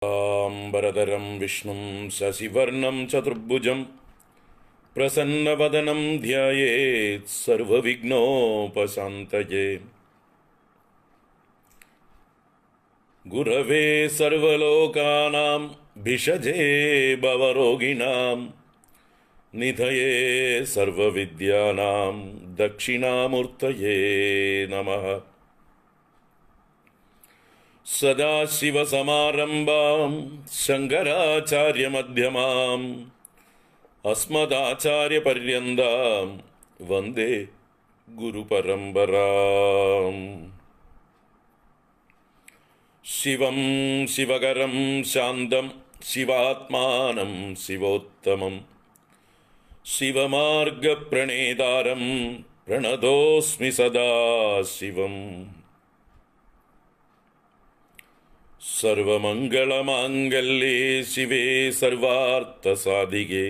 വരദരം വിഷ്ണും ശശിവർണം ചതുർഭുജം പ്രസന്നവദനം ധ്യായേത് സർവവിഘ്നോപശാന്തയേ. ഗുരവേ സർവലോകാനാം ഭിഷജേ ഭവരോഗിണാം നിധയേ സർവവിദ്യാനാം ദക്ഷിണാമൂർത്തയേ നമഃ. സദാശിവസമാരംഭാം ശങ്കരാചാര്യമധ്യമാം അസ്മദാചാര്യപര്യന്താം വന്ദേ ഗുരുപരമ്പരാം. ശിവം ശിവകരം ശാന്തം ശിവാത്മാനം ശിവോത്തമം ശിവമാർഗപ്രണേതാരം പ്രണതോസ്മി സദാശിവം. സർവമംഗളമാംഗല്യേ ശിവേ സർവാർത്ഥസാധികേ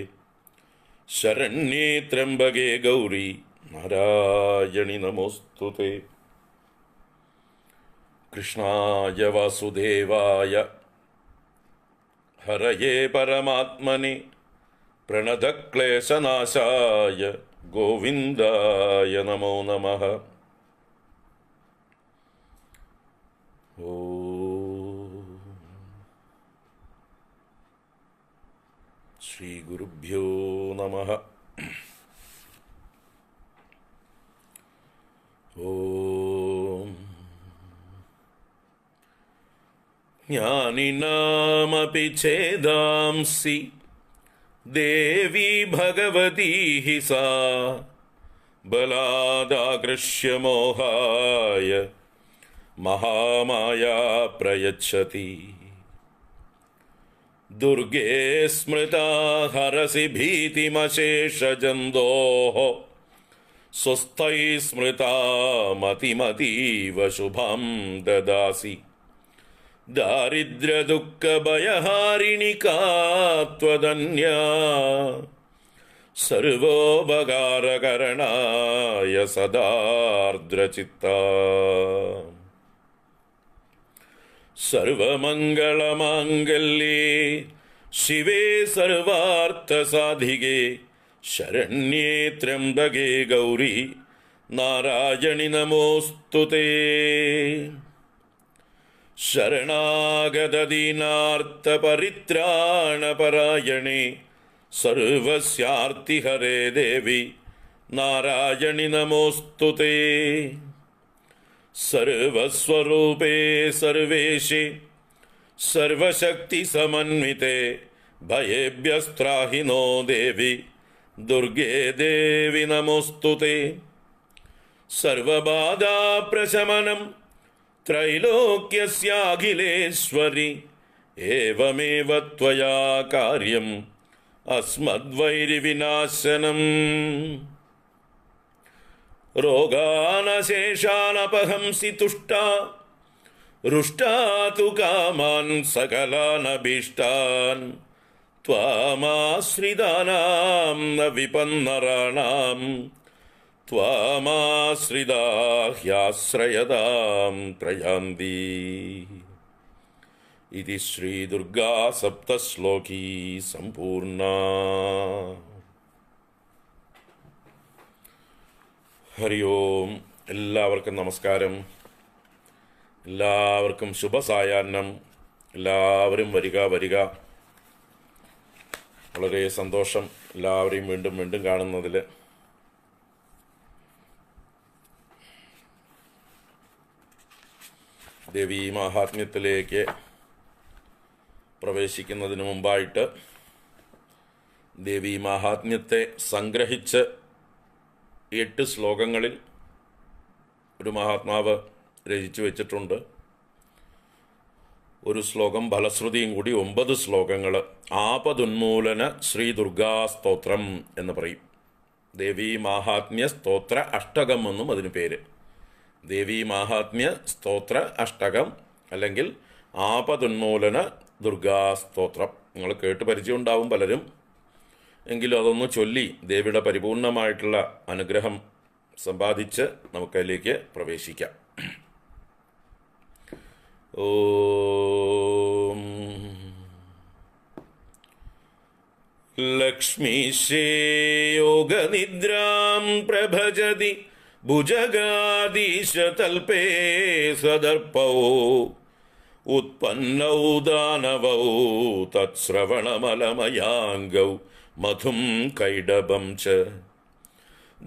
ശരണ്യേ ത്രംബകേ ഗൗരി നാരായണി നമോസ്തുതേ. കൃഷ്ണായ വാസുദേവായ ഹരയേ പരമാത്മനെ പ്രണതക്ലേശനാശായ ഗോവിന്ദായ നമോ നമഃ. ശ്രീ ഗുരുഭ്യോ നമഃ. ഓം ജ്ഞാനിനാമപി ഛേദാംസി ദേവി ഭഗവതി ഹി സാ ബലാദാകൃഷ്യ മോഹായ മഹാമായാ പ്രയച്ഛതി. ദുർഗേ സ്മൃതാ ഹരസി ഭീതിമശേഷജന്തോഃ സ്വസ്ഥൈ സ്മൃതാ മതിമതീവ ശുഭം ദദാസി. ദാരിദ്ര്യദുഃഖഭയഹാരിണി കാ ത്വദന്യാ സർവോപകാരകരണായ സദാർദ്രചിത്താ. സർവമംഗളമാംഗല്യേ ശിവേ സർവാർത്ഥസാധികേ ശരണ്യേ ത്രംബകേ ഗൗരി നാരായണി നമോസ്തുതേ. ശരണാഗതദീനാർത്തപരിത്രാണപരായണേ സർവസ്യാർത്തിഹരേ ദേവി നാരായണി നമോസ്തുതേ. സർവസ്വരൂപേ സർവേശേ സർവശക്തിസമന്വിതേ ഭയേഭ്യസ്ത്രാഹി നോ ദേവി ദുർഗേ ദേവി നമോസ്തുതേ. സർവബാധാപ്രശമനം ത്രൈലോക്യസ്യാഖിലേശ്വരി ഏവമേവ ത്വയാ കാര്യം അസ്മദ്വൈരിവിനാശനം. രോഗാനശേഷാനപഹംസി തുഷ്ടാ രുഷ്ടാ തു കാമാൻ സകലാനഭീഷ്ടാൻ ത്വാമാശ്രിതാനാം ന വിപന്നരാണാം ത്വാമാശ്രിതാ ഹ്യാശ്രയതാം പ്രയാന്തി. ഇതി ശ്രീ ദുർഗാ സപ്തശ്ലോകീ സമ്പൂർണാ. ഹരി ഓം. എല്ലാവർക്കും നമസ്കാരം. എല്ലാവർക്കും ശുഭസായാഹ്നം. എല്ലാവരും വരിക വരിക. വളരെ സന്തോഷം എല്ലാവരെയും വീണ്ടും വീണ്ടും കാണുന്നതിൽ. ദേവീ മാഹാത്മ്യത്തിലേക്ക് പ്രവേശിക്കുന്നതിന് മുമ്പായിട്ട് ദേവീ മാഹാത്മ്യത്തെ സംഗ്രഹിച്ച് 8 ശ്ലോകങ്ങളിൽ ഒരു മഹാത്മാവ് രചിച്ചു വച്ചിട്ടുണ്ട്. ഒരു ശ്ലോകം ഫലശ്രുതിയും കൂടി 9 ശ്ലോകങ്ങൾ. ആപതുന്മൂലന ശ്രീ ദുർഗാ സ്തോത്രം എന്ന് പറയും. ദേവീ മാഹാത്മ്യ സ്തോത്ര അഷ്ടകം എന്നും അതിന് പേര്. ദേവീ മാഹാത്മ്യ സ്തോത്ര അഷ്ടകം അല്ലെങ്കിൽ ആപതുന്മൂലന ദുർഗാ സ്തോത്രം. നിങ്ങൾ കേട്ട് പരിചയം ഉണ്ടാവും പലരും. എങ്കിലും അതൊന്ന് ചൊല്ലി ദേവിയുടെ പരിപൂർണമായിട്ടുള്ള അനുഗ്രഹം സമ്പാദിച്ച് നമുക്കതിലേക്ക് പ്രവേശിക്കാം. ഓം ലക്ഷ്മീശേ യോഗനിദ്രാം പ്രഭജതി ഭുജഗാദീശതൽപേ സദർപ്പൗ ഉത്പന്നൗ ദാനവൗ തത്ശ്രവണമലമയാംഗൗ മധും കൈഡബം ച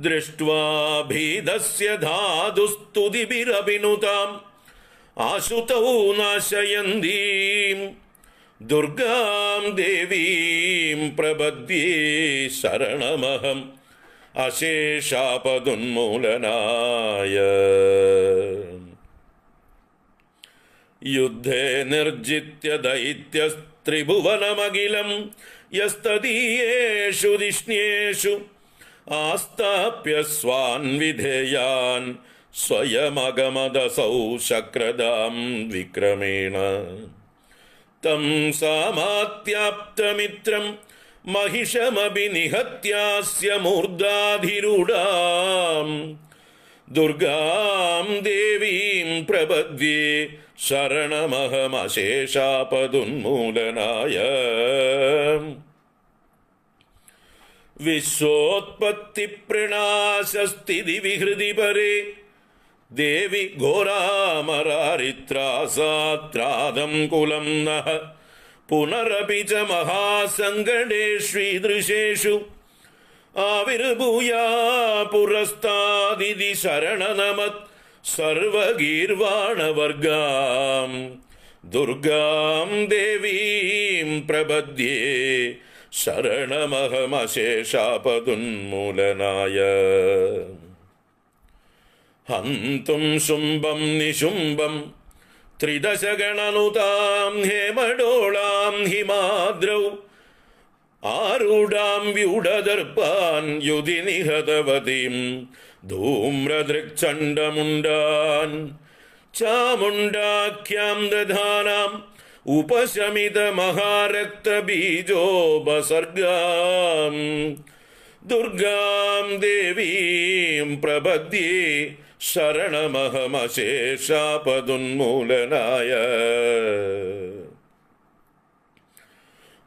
ദൃഷ്ട്വാ ഭീതസ്യ ധാതുസ്തുതിഭിരഭിനുതാം ആശുതൗ നാശയന്തീം ദുർഗാം ദേവീം പ്രപദ്യേ ശരണമഹം അശേഷാപദുന്മൂലനായ. യുദ്ധേ നിർജിത്യ ദൈത്യസ്ത്രിഭുവനമഖിലം യസ്തദീയേഷു ധിഷ്ണ്യേഷു ആസ്ഥാപ്യ സ്വാൻ വിധേയാൻ സ്വയമഗമദസൗ ശക്രദാം വിക്രമേണ തം സാമാത്യാപ്തമിത്രം महिषमभिनिहत्यास्य मूर्धाधिरूढां दुर्गां देवीं प्रपद्ये शरणमहमशेषापदुन्मूलनाय. विश्वोत्पत्तिप्रणाशस्थितिविहृदि परे देवि घोरामरारित्रासात्रादं कुलं नः पुनरपि च महासङ्कटेष्वीदृशेषु आविर्भूया पुरस्तादिति शरणनमत् सर्वगीर्वाणवर्गां दुर्गां देवीं प्रपद्ये शरणमहमशेषापदुन्मूलनाय. हन्तुं शुम्भं निशुम्भं त्रिदशगणनुतां हेमडोलां हिमाद्रौ आरूढां व्यूढदर्पान् युधि निहतवतीं धूम्रदृक्चण्डमुण्डान् चामुण्डाख्यां दधानाम् उपशमितमहारक्तबीजोपसर्गां दुर्गां देवीं प्रपद्ये शरणमहमशेषापदुन्मूलनाय.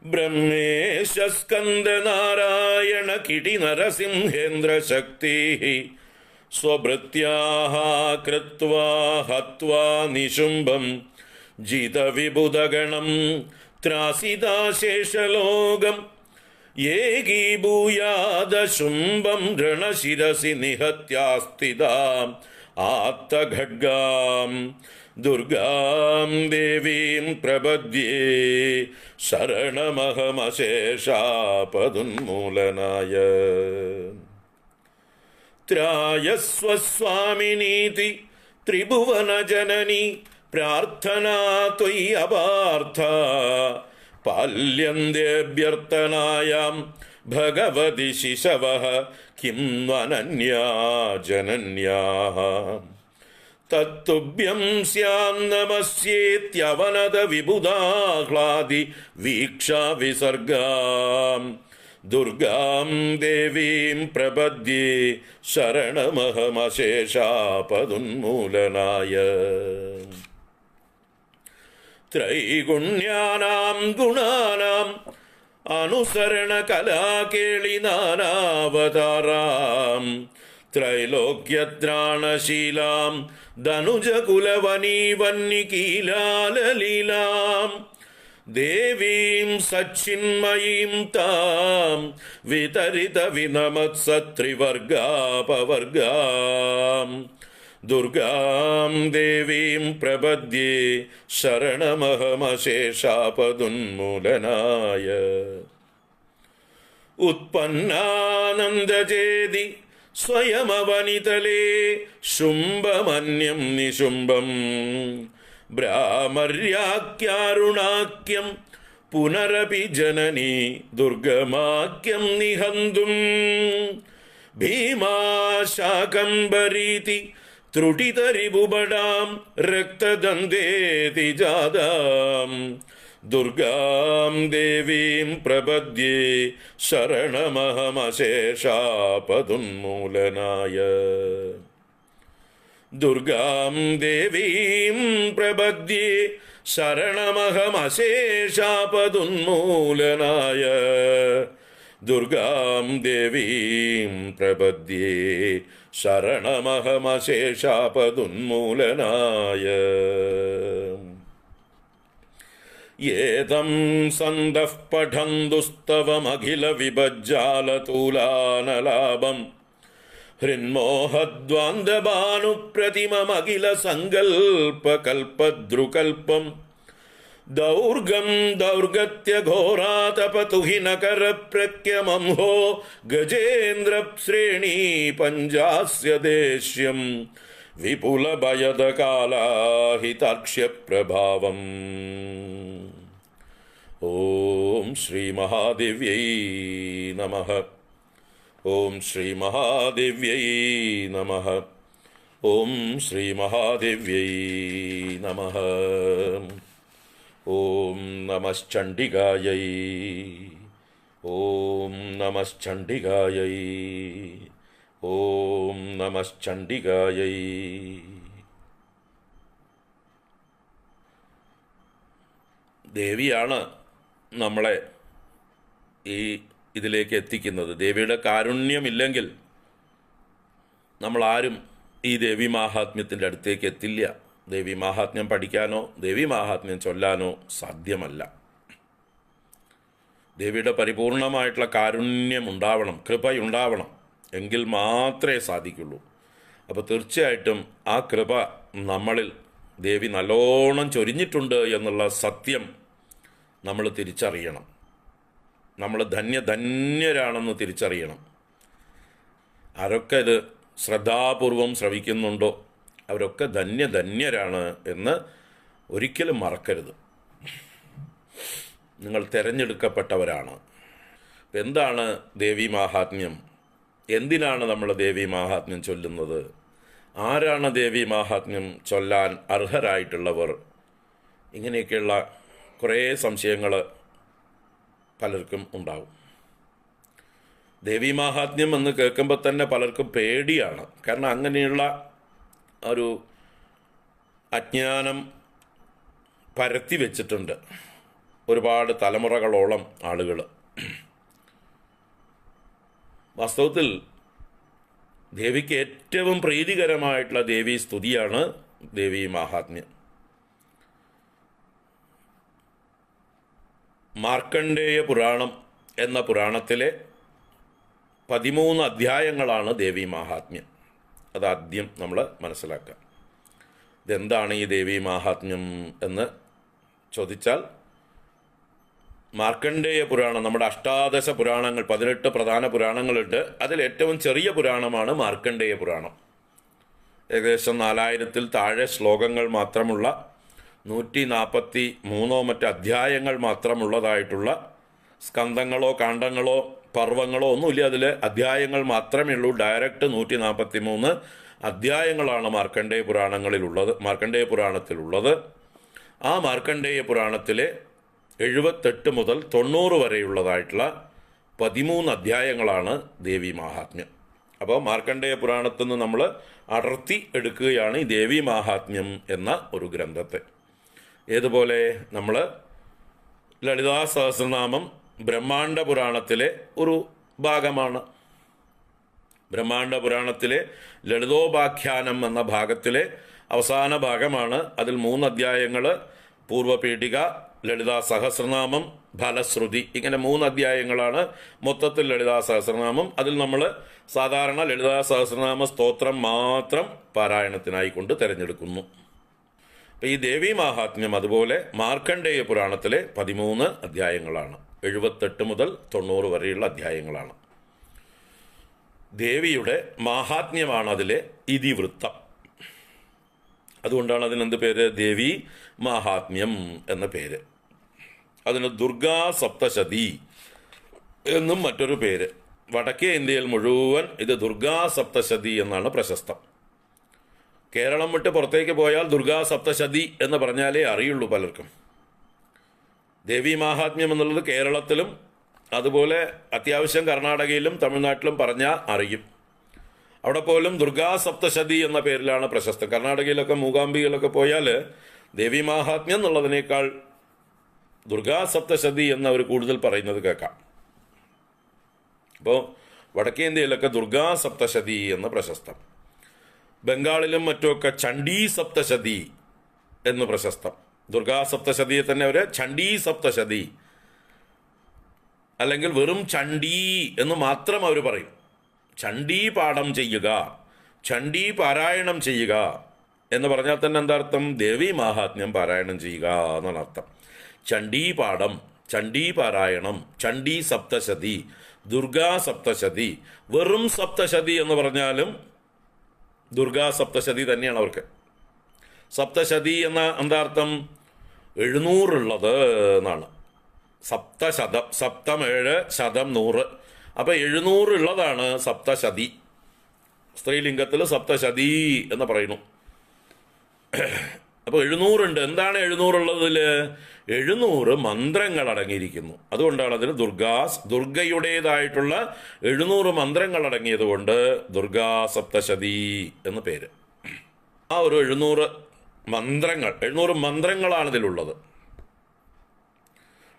ब्रह्मेश स्कन्दनारायण किटिनरसिंहेन्द्रशक्तिः स्वभृत्याः कृत्वा हत्वा निशुम्भं जितविबुधगणं त्रासिताशेषलोकम् ഏകീഭൂയാദശുംഭം രണശിരസി നിഹത്യാസ്ഥിതാം ആത്തഖഡ്ഗാം ദുർഗാം ദേവീം പ്രപദ്യേ ശരണമഹമശേഷാപദുന്മൂലനായ. ത്രായസ്വ സ്വാമിനീതി ത്രിഭുവനജനനി പ്രാർത്ഥനാ ത്വയി അപാർത്ഥ പാല്യന്ദേഭ്യർത്ഥനായാം ഭഗവതി ശിശവഃ കിം അനന്യാ ജനന്യാഃ തത്തുഭ്യം സ്യാം നമസ്യേത്യവനത വിബുധാഹ്ലാദി വീക്ഷാ വിസർഗാം ദുർഗാം ദേവീം പ്രപദ്യേ ശരണമഹമശേഷാപദുന്മൂലനായ. ത്രൈഗുണ്യാനാം ഗുണാനാം അനുസരണ കലാകേളിനാനാവതാരാം ത്രൈലോക്യത്രാണശീലാം ധനുജകുലവനീവന്നികീലാലലീലാം ദേവീം സച്ചിന്മയീം താം വിതരിത വിനമത്സത്രിവർഗാപവർഗാം ദുർഗാം ദേവീം പ്രപദ്യേ ശരണമഹമശേഷാപദുന്മൂലനായ. ഉത്പന്നാനന്ദചേതി സ്വയമവനിതലേ ശുംഭമന്യം നിശുംഭം ഭ്രാമര്യാക്യാരുണാക്യം പുനരപി ജനനി ദുർഗമാക്യം നിഹന്തും ഭീമാശാകംബരീതി ത്രുടിതരിബുബടാം രക്തദന്തേതി ജാതാം ദുർഗാം ദേവീം പ്രപദ്യേ ശരണമഹമശേഷാപദുന്മൂലനായ. ദുർഗാം ദേവീം പ്രപദ്യേ ശരണമഹമശേഷാപദുന്മൂലനായ. ദുർഗാം ദേവീം പ്രപദ്യേ ശരണമഹമശേഷാപദുന്മൂലനായ. യേതം സന്തഃ പഠന്തുസ്തവമഖില വിഭജ്ജാലതൂലാനലാഭം ഹൃന്മോഹദ്വാന്തഭാനുപ്രതിമമഖില സങ്കൽപ്പകൽപ്പദ്രുകൽപ്പം ദൗർഗം ദൗർഗത്യഘോരാതപതുഹിനകരപ്രക്യമംഹോ ഗജേന്ദ്രശ്രേണീ പഞ്ചാസ്യ ദേശ്യം വിപുലഭയദകാലാഹിതാക്ഷ്യപ്രഭാവം. ഓം ശ്രീ മഹാദേവ്യൈ നമഃ. ഓം ശ്രീ മഹാദേവ്യൈ നമഃ. ഓം ശ്രീ മഹാദേവ്യൈ നമഃ. ഓം നമശ്ചണ്ഡികായൈ. ഓം നമശ്ചണ്ഡികായൈ. ഓം നമശ്ചണ്ഡികായൈ. ദേവിയാണ് നമ്മളെ ഇതിലേക്ക് എത്തിക്കുന്നത്. ദേവിയുടെ കാരുണ്യമില്ലെങ്കിൽ നമ്മളാരും ഈ ദേവി മാഹാത്മ്യത്തിൻ്റെ അടുത്തേക്ക് എത്തില്ല. ദേവി മാഹാത്മ്യം പഠിക്കാനോ ദേവി മാഹാത്മ്യം ചൊല്ലാനോ സാധ്യമല്ല. ദേവിയുടെ പരിപൂർണമായിട്ടുള്ള കാരുണ്യം ഉണ്ടാവണം, കൃപയുണ്ടാവണം, എങ്കിൽ മാത്രമേ സാധിക്കുള്ളൂ. അപ്പോൾ തീർച്ചയായിട്ടും ആ കൃപ നമ്മളിൽ ദേവി നല്ലോണം ചൊരിഞ്ഞിട്ടുണ്ട് എന്നുള്ള സത്യം നമ്മൾ തിരിച്ചറിയണം. നമ്മൾ ധന്യരാണെന്ന് തിരിച്ചറിയണം. ആരൊക്കെ ഇത് ശ്രദ്ധാപൂർവം ശ്രവിക്കുന്നുണ്ടോ അവരൊക്കെ ധന്യരാണ് എന്ന് ഒരിക്കലും മറക്കരുത്. നിങ്ങൾ തിരഞ്ഞെടുക്കപ്പെട്ടവരാണ്. എന്താണ് ദേവി മാഹാത്മ്യം? എന്തിനാണ് നമ്മൾ ദേവി മാഹാത്മ്യം ചൊല്ലുന്നത്? ആരാണ് ദേവി മാഹാത്മ്യം ചൊല്ലാൻ അർഹരായിട്ടുള്ളവർ? ഇങ്ങനെയൊക്കെയുള്ള കുറേ സംശയങ്ങൾ പലർക്കും ഉണ്ടാവും. ദേവി മാഹാത്മ്യം എന്ന് കേൾക്കുമ്പോൾ തന്നെ പലർക്കും പേടിയാണ്. കാരണം അങ്ങനെയുള്ള ഒരു അജ്ഞാനം പരത്തി വെച്ചിട്ടുണ്ട് ഒരുപാട് തലമുറകളോളം ആളുകൾ. വാസ്തവത്തിൽ ദേവിക്ക് ഏറ്റവും പ്രീതികരമായിട്ടുള്ള ദേവീ സ്തുതിയാണ് ദേവി മാഹാത്മ്യം. മാർക്കണ്ഡേയ പുരാണം എന്ന പുരാണത്തിലെ 13 അധ്യായങ്ങളാണ് ദേവി മാഹാത്മ്യം. അതാദ്യം നമ്മൾ മനസ്സിലാക്കാം. ഇതെന്താണ് ഈ ദേവി മാഹാത്മ്യം എന്ന് ചോദിച്ചാൽ, മാർക്കണ്ഡേയ പുരാണം, നമ്മുടെ അഷ്ടാദശ പുരാണങ്ങൾ, 18 പ്രധാന പുരാണങ്ങളുണ്ട്. അതിൽ ഏറ്റവും ചെറിയ പുരാണമാണ് മാർക്കണ്ഡേയ പുരാണം. ഏകദേശം 4000-ൽ താഴെ ശ്ലോകങ്ങൾ മാത്രമുള്ള 143 മറ്റ് അധ്യായങ്ങൾ മാത്രമുള്ളതായിട്ടുള്ള സ്കന്ധങ്ങളോ കാണ്ഡങ്ങളോ പർവ്വങ്ങളോ ഒന്നുമില്ല. അതിൽ അധ്യായങ്ങൾ മാത്രമേ ഉള്ളൂ. ഡയറക്റ്റ് 143 അധ്യായങ്ങളാണ് മാർക്കണ്ഡേയ പുരാണത്തിലുള്ളത്. ആ മാർക്കണ്ഡേയ പുരാണത്തിലെ 78 മുതൽ 90 വരെയുള്ളതായിട്ടുള്ള 13 അധ്യായങ്ങളാണ് ദേവി മാഹാത്മ്യം. അപ്പോൾ മാർക്കണ്ഡേയ പുരാണത്തിൽ നിന്ന് നമ്മൾ അടർത്തി എടുക്കുകയാണ് ഈ ദേവി മാഹാത്മ്യം എന്ന ഒരു ഗ്രന്ഥത്തെ. ഏതുപോലെ നമ്മൾ ലളിതാ സഹസ്രനാമം ബ്രഹ്മാണ്ഡ പുരാണത്തിലെ ഒരു ഭാഗമാണ്. ബ്രഹ്മാണ്ഡ പുരാണത്തിലെ ലളിതോപാഖ്യാനം എന്ന ഭാഗത്തിലെ അവസാന ഭാഗമാണ്. അതിൽ 3 അധ്യായങ്ങൾ പൂർവപീഠിക, ലളിതാ സഹസ്രനാമം, ഫലശ്രുതി, ഇങ്ങനെ 3 അധ്യായങ്ങളാണ് മൊത്തത്തിൽ ലളിതാ സഹസ്രനാമം. അതിൽ നമ്മൾ സാധാരണ ലളിതാ സഹസ്രനാമ സ്തോത്രം മാത്രം പാരായണത്തിനായിക്കൊണ്ട് തിരഞ്ഞെടുക്കുന്നു. അപ്പോൾ ഈ ദേവി മാഹാത്മ്യം അതുപോലെ മാർക്കണ്ഡേയ പുരാണത്തിലെ 13 അധ്യായങ്ങളാണ്. 78 മുതൽ 90 വരെയുള്ള അധ്യായങ്ങളാണ്. ദേവിയുടെ മാഹാത്മ്യമാണ് അതിലെ ഇതിവൃത്തം. അതുകൊണ്ടാണ് അതിനെന്ത് പേര്? ദേവി മാഹാത്മ്യം എന്ന പേര്. അതിന് ദുർഗാ സപ്തശതി എന്നും മറ്റൊരു പേര്. വടക്കേ ഇന്ത്യയിൽ മുഴുവൻ ഇത് ദുർഗാ സപ്തശതി എന്നാണ് പ്രശസ്തം. കേരളം വിട്ട് പുറത്തേക്ക് പോയാൽ ദുർഗാ സപ്തശതി എന്ന് പറഞ്ഞാലേ അറിയുള്ളൂ പലർക്കും. ദേവി മാഹാത്മ്യം എന്നുള്ളത് കേരളത്തിലും അതുപോലെ അത്യാവശ്യം കർണാടകയിലും തമിഴ്നാട്ടിലും പറഞ്ഞാൽ അറിയും. അവിടെ പോലും ദുർഗാ സപ്തശതി എന്ന പേരിലാണ് പ്രശസ്തം. കർണാടകയിലൊക്കെ മൂകാംബികയിലൊക്കെ പോയാൽ ദേവി മാഹാത്മ്യം എന്നുള്ളതിനേക്കാൾ ദുർഗാ സപ്തശതി എന്നവർ കൂടുതൽ പറയുന്നത് കേൾക്കാം. അപ്പോൾ വടക്കേ ഇന്ത്യയിലൊക്കെ ദുർഗാ സപ്തശതി എന്ന് പ്രശസ്തം. ബംഗാളിലും മറ്റുമൊക്കെ ചണ്ഡീ സപ്തശതി എന്ന് പ്രശസ്തം. ദുർഗാ സപ്തശതിയെ തന്നെ അവർ ചണ്ഡീ സപ്തശതി അല്ലെങ്കിൽ വെറും ചണ്ഡീ എന്ന് മാത്രം അവർ പറയും. ചണ്ഡീ പാഠം ചെയ്യുക, ചണ്ഡീ പാരായണം ചെയ്യുക എന്ന് പറഞ്ഞാൽ തന്നെ എന്താ അർത്ഥം? ദേവീ മാഹാത്മ്യം പാരായണം ചെയ്യുക എന്നാണ് അർത്ഥം. ചണ്ഡീ പാഠം, ചണ്ഡീ പാരായണം, ചണ്ഡീ സപ്തശതി, ദുർഗാ സപ്തശതി. വെറും സപ്തശതി എന്ന് പറഞ്ഞാലും ദുർഗാ സപ്തശതി തന്നെയാണ് അവർക്ക്. സപ്തശതി എന്ന എന്താ അർത്ഥം? 700 എന്നാണ്. സപ്തശതം, സപ്തം 7, ശതം 100. അപ്പം 700 സപ്തശതി. സ്ത്രീലിംഗത്തിൽ സപ്തശതി എന്ന് പറയുന്നു. അപ്പോൾ 700 എന്താണ് 700 700 മന്ത്രങ്ങൾ അടങ്ങിയിരിക്കുന്നു. അതുകൊണ്ടാണ് അതിന് ദുർഗയുടേതായിട്ടുള്ള 700 മന്ത്രങ്ങൾ അടങ്ങിയത് കൊണ്ട് ദുർഗാ സപ്തശതി എന്ന് പേര്. ആ ഒരു 700 മന്ത്രങ്ങളാണ് ഇതിലുള്ളത്.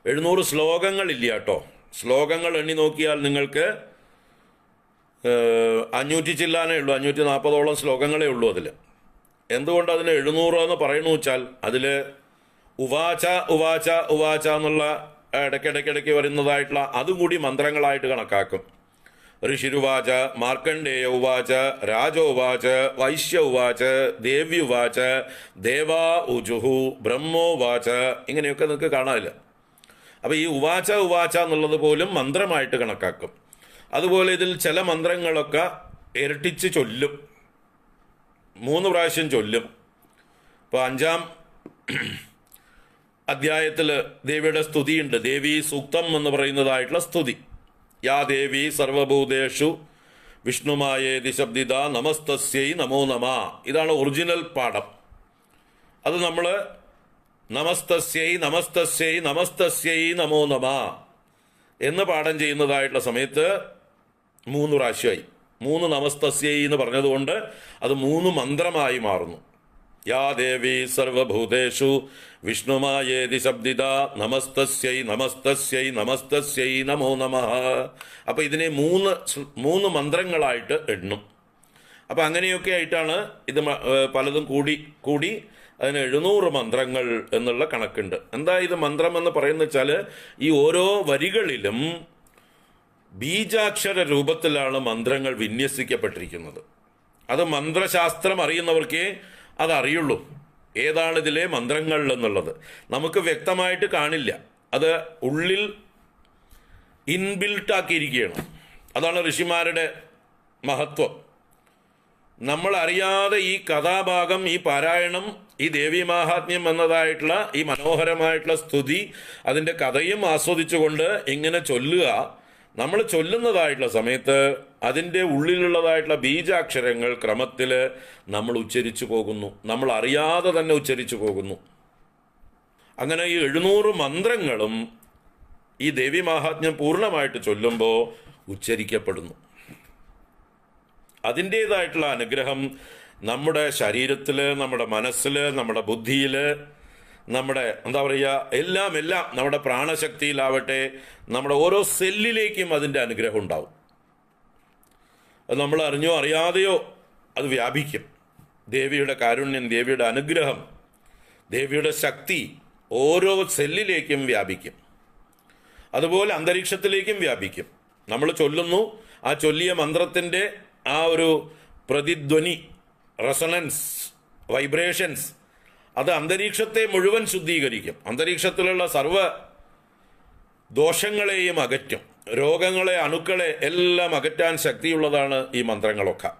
700 ശ്ലോകങ്ങളില്ല കേട്ടോ. ശ്ലോകങ്ങൾ എണ്ണി നോക്കിയാൽ നിങ്ങൾക്ക് 500 ചില്ലാനേ ഉള്ളൂ, 540ഓളം ശ്ലോകങ്ങളേ ഉള്ളൂ അതിൽ. എന്തുകൊണ്ട് അതിന് 700 എന്ന് പറയണു വെച്ചാൽ അതിൽ ഉവാച ഉവാച ഉവാച എന്നുള്ള ഇടയ്ക്കിടയ്ക്കിടയ്ക്ക് വരുന്നതായിട്ടുള്ള അതും കൂടി മന്ത്രങ്ങളായിട്ട് കണക്കാക്കും. ഋഷിരുവാച, മാർക്കണ്ഡേയ ഉവാച, രാജോവാച, വൈശ്യ ഉവാച, ദേവ്യുവാച, ദേവാ ഉജുഹു, ബ്രഹ്മോവാച, ഇങ്ങനെയൊക്കെ നിങ്ങൾക്ക് കാണാനില്ല. അപ്പോൾ ഈ ഉവാച ഉവാച എന്നുള്ളത് പോലും മന്ത്രമായിട്ട് കണക്കാക്കും. അതുപോലെ ഇതിൽ ചില മന്ത്രങ്ങളൊക്കെ ഇരട്ടിച്ച് ചൊല്ലും, 3 പ്രാവശ്യം ചൊല്ലും. ഇപ്പോൾ 5-ാം അധ്യായത്തിൽ ദേവിയുടെ സ്തുതിയുണ്ട്. ദേവി സൂക്തം എന്ന് പറയുന്നതായിട്ടുള്ള സ്തുതി. യാ ദേവി സർവഭൂതേഷു വിഷ്ണുമായേതി ശബ്ദിത നമസ്തസ്യൈ നമോ നമ. ഇതാണ് ഒറിജിനൽ പാഠം. അത് നമ്മൾ നമസ്തസ്യൈ നമസ്തസ്യൈ നമസ്തസ്യൈ നമോ നമ എന്ന് പാഠം ചെയ്യുന്നതായിട്ടുള്ള സമയത്ത് 3 പ്രാവശ്യമായി. 3 നമസ്തസ്യൈ എന്ന് പറഞ്ഞതുകൊണ്ട് അത് 3 മന്ത്രമായി മാറുന്നു. യാ ദേവി സർവഭൂതേഷു വിഷ്ണുമായേതി ശബ്ദിത നമസ്തസ്യൈ നമസ്തസ്യൈ നമസ്തസ്യൈ നമോ നമഃ. അപ്പം ഇതിനെ 3 മന്ത്രങ്ങളായിട്ട് എണ്ണും. അപ്പം അങ്ങനെയൊക്കെ ആയിട്ടാണ് ഇത് പലതും കൂടി അതിന് 700 മന്ത്രങ്ങൾ എന്നുള്ള കണക്കുണ്ട്. എന്താ ഇത് മന്ത്രം എന്ന് പറയുന്നത് വെച്ചാൽ ഈ ഓരോ വരികളിലും ബീജാക്ഷര രൂപത്തിലാണ് മന്ത്രങ്ങൾ വിന്യസിക്കപ്പെട്ടിരിക്കുന്നത്. അത് മന്ത്രശാസ്ത്രം അറിയുന്നവർക്കേ അതറിയുള്ളൂ, ഏതാണ് ഇതിലെ മന്ത്രങ്ങൾ എന്നുള്ളത്. നമുക്ക് വ്യക്തമായിട്ട് കാണില്ല, അത് ഉള്ളിൽ ഇൻബിൽട്ട് ആക്കിയിരിക്കുകയാണ്. അതാണ് ഋഷിമാരുടെ മഹത്വം. നമ്മൾ അറിയാതെ ഈ കഥാഭാഗം, ഈ പാരായണം, ഈ ദേവീ മാഹാത്മ്യം എന്നതായിട്ടുള്ള ഈ മനോഹരമായിട്ടുള്ള സ്തുതി, അതിൻ്റെ കഥയും ആസ്വദിച്ചുകൊണ്ട് ഇങ്ങനെ ചൊല്ലുക. നമ്മൾ ചൊല്ലുന്നതായിട്ടുള്ള സമയത്ത് അതിൻ്റെ ഉള്ളിലുള്ളതായിട്ടുള്ള ബീജാക്ഷരങ്ങൾ ക്രമത്തിൽ നമ്മൾ ഉച്ചരിച്ചു പോകുന്നു, നമ്മൾ അറിയാതെ തന്നെ ഉച്ചരിച്ചു പോകുന്നു. അങ്ങനെ ഈ 700 മന്ത്രങ്ങളും ഈ ദേവീ മാഹാത്മ്യം പൂർണ്ണമായിട്ട് ചൊല്ലുമ്പോൾ ഉച്ചരിക്കപ്പെടുന്നു. അതിൻ്റേതായിട്ടുള്ള അനുഗ്രഹം നമ്മുടെ ശരീരത്തിൽ, നമ്മുടെ മനസ്സിൽ, നമ്മുടെ ബുദ്ധിയിൽ, നമ്മുടെ എന്താ പറയുക, എല്ലാം നമ്മുടെ പ്രാണശക്തിയിലാവട്ടെ, നമ്മുടെ ഓരോ സെല്ലിലേക്കും അതിൻ്റെ അനുഗ്രഹം ഉണ്ടാവും. അത് നമ്മൾ അറിഞ്ഞോ അറിയാതെയോ അത് വ്യാപിക്കും. ദേവിയുടെ കാരുണ്യം, ദേവിയുടെ അനുഗ്രഹം, ദേവിയുടെ ശക്തി ഓരോ സെല്ലിലേക്കും വ്യാപിക്കും. അതുപോലെ അന്തരീക്ഷത്തിലേക്കും വ്യാപിക്കും. നമ്മൾ ചൊല്ലുന്നു, ആ ചൊല്ലിയ മന്ത്രത്തിൻ്റെ ആ ഒരു പ്രതിധ്വനി, റെസണൻസ്, വൈബ്രേഷൻസ്, അത് അന്തരീക്ഷത്തെ മുഴുവൻ ശുദ്ധീകരിക്കും. അന്തരീക്ഷത്തിലുള്ള സർവ്വ ദോഷങ്ങളെയും അകറ്റും. രോഗങ്ങളെ, അണുക്കളെ എല്ലാം അകറ്റാൻ ശക്തിയുള്ളതാണ് ഈ മന്ത്രങ്ങളൊക്കെ.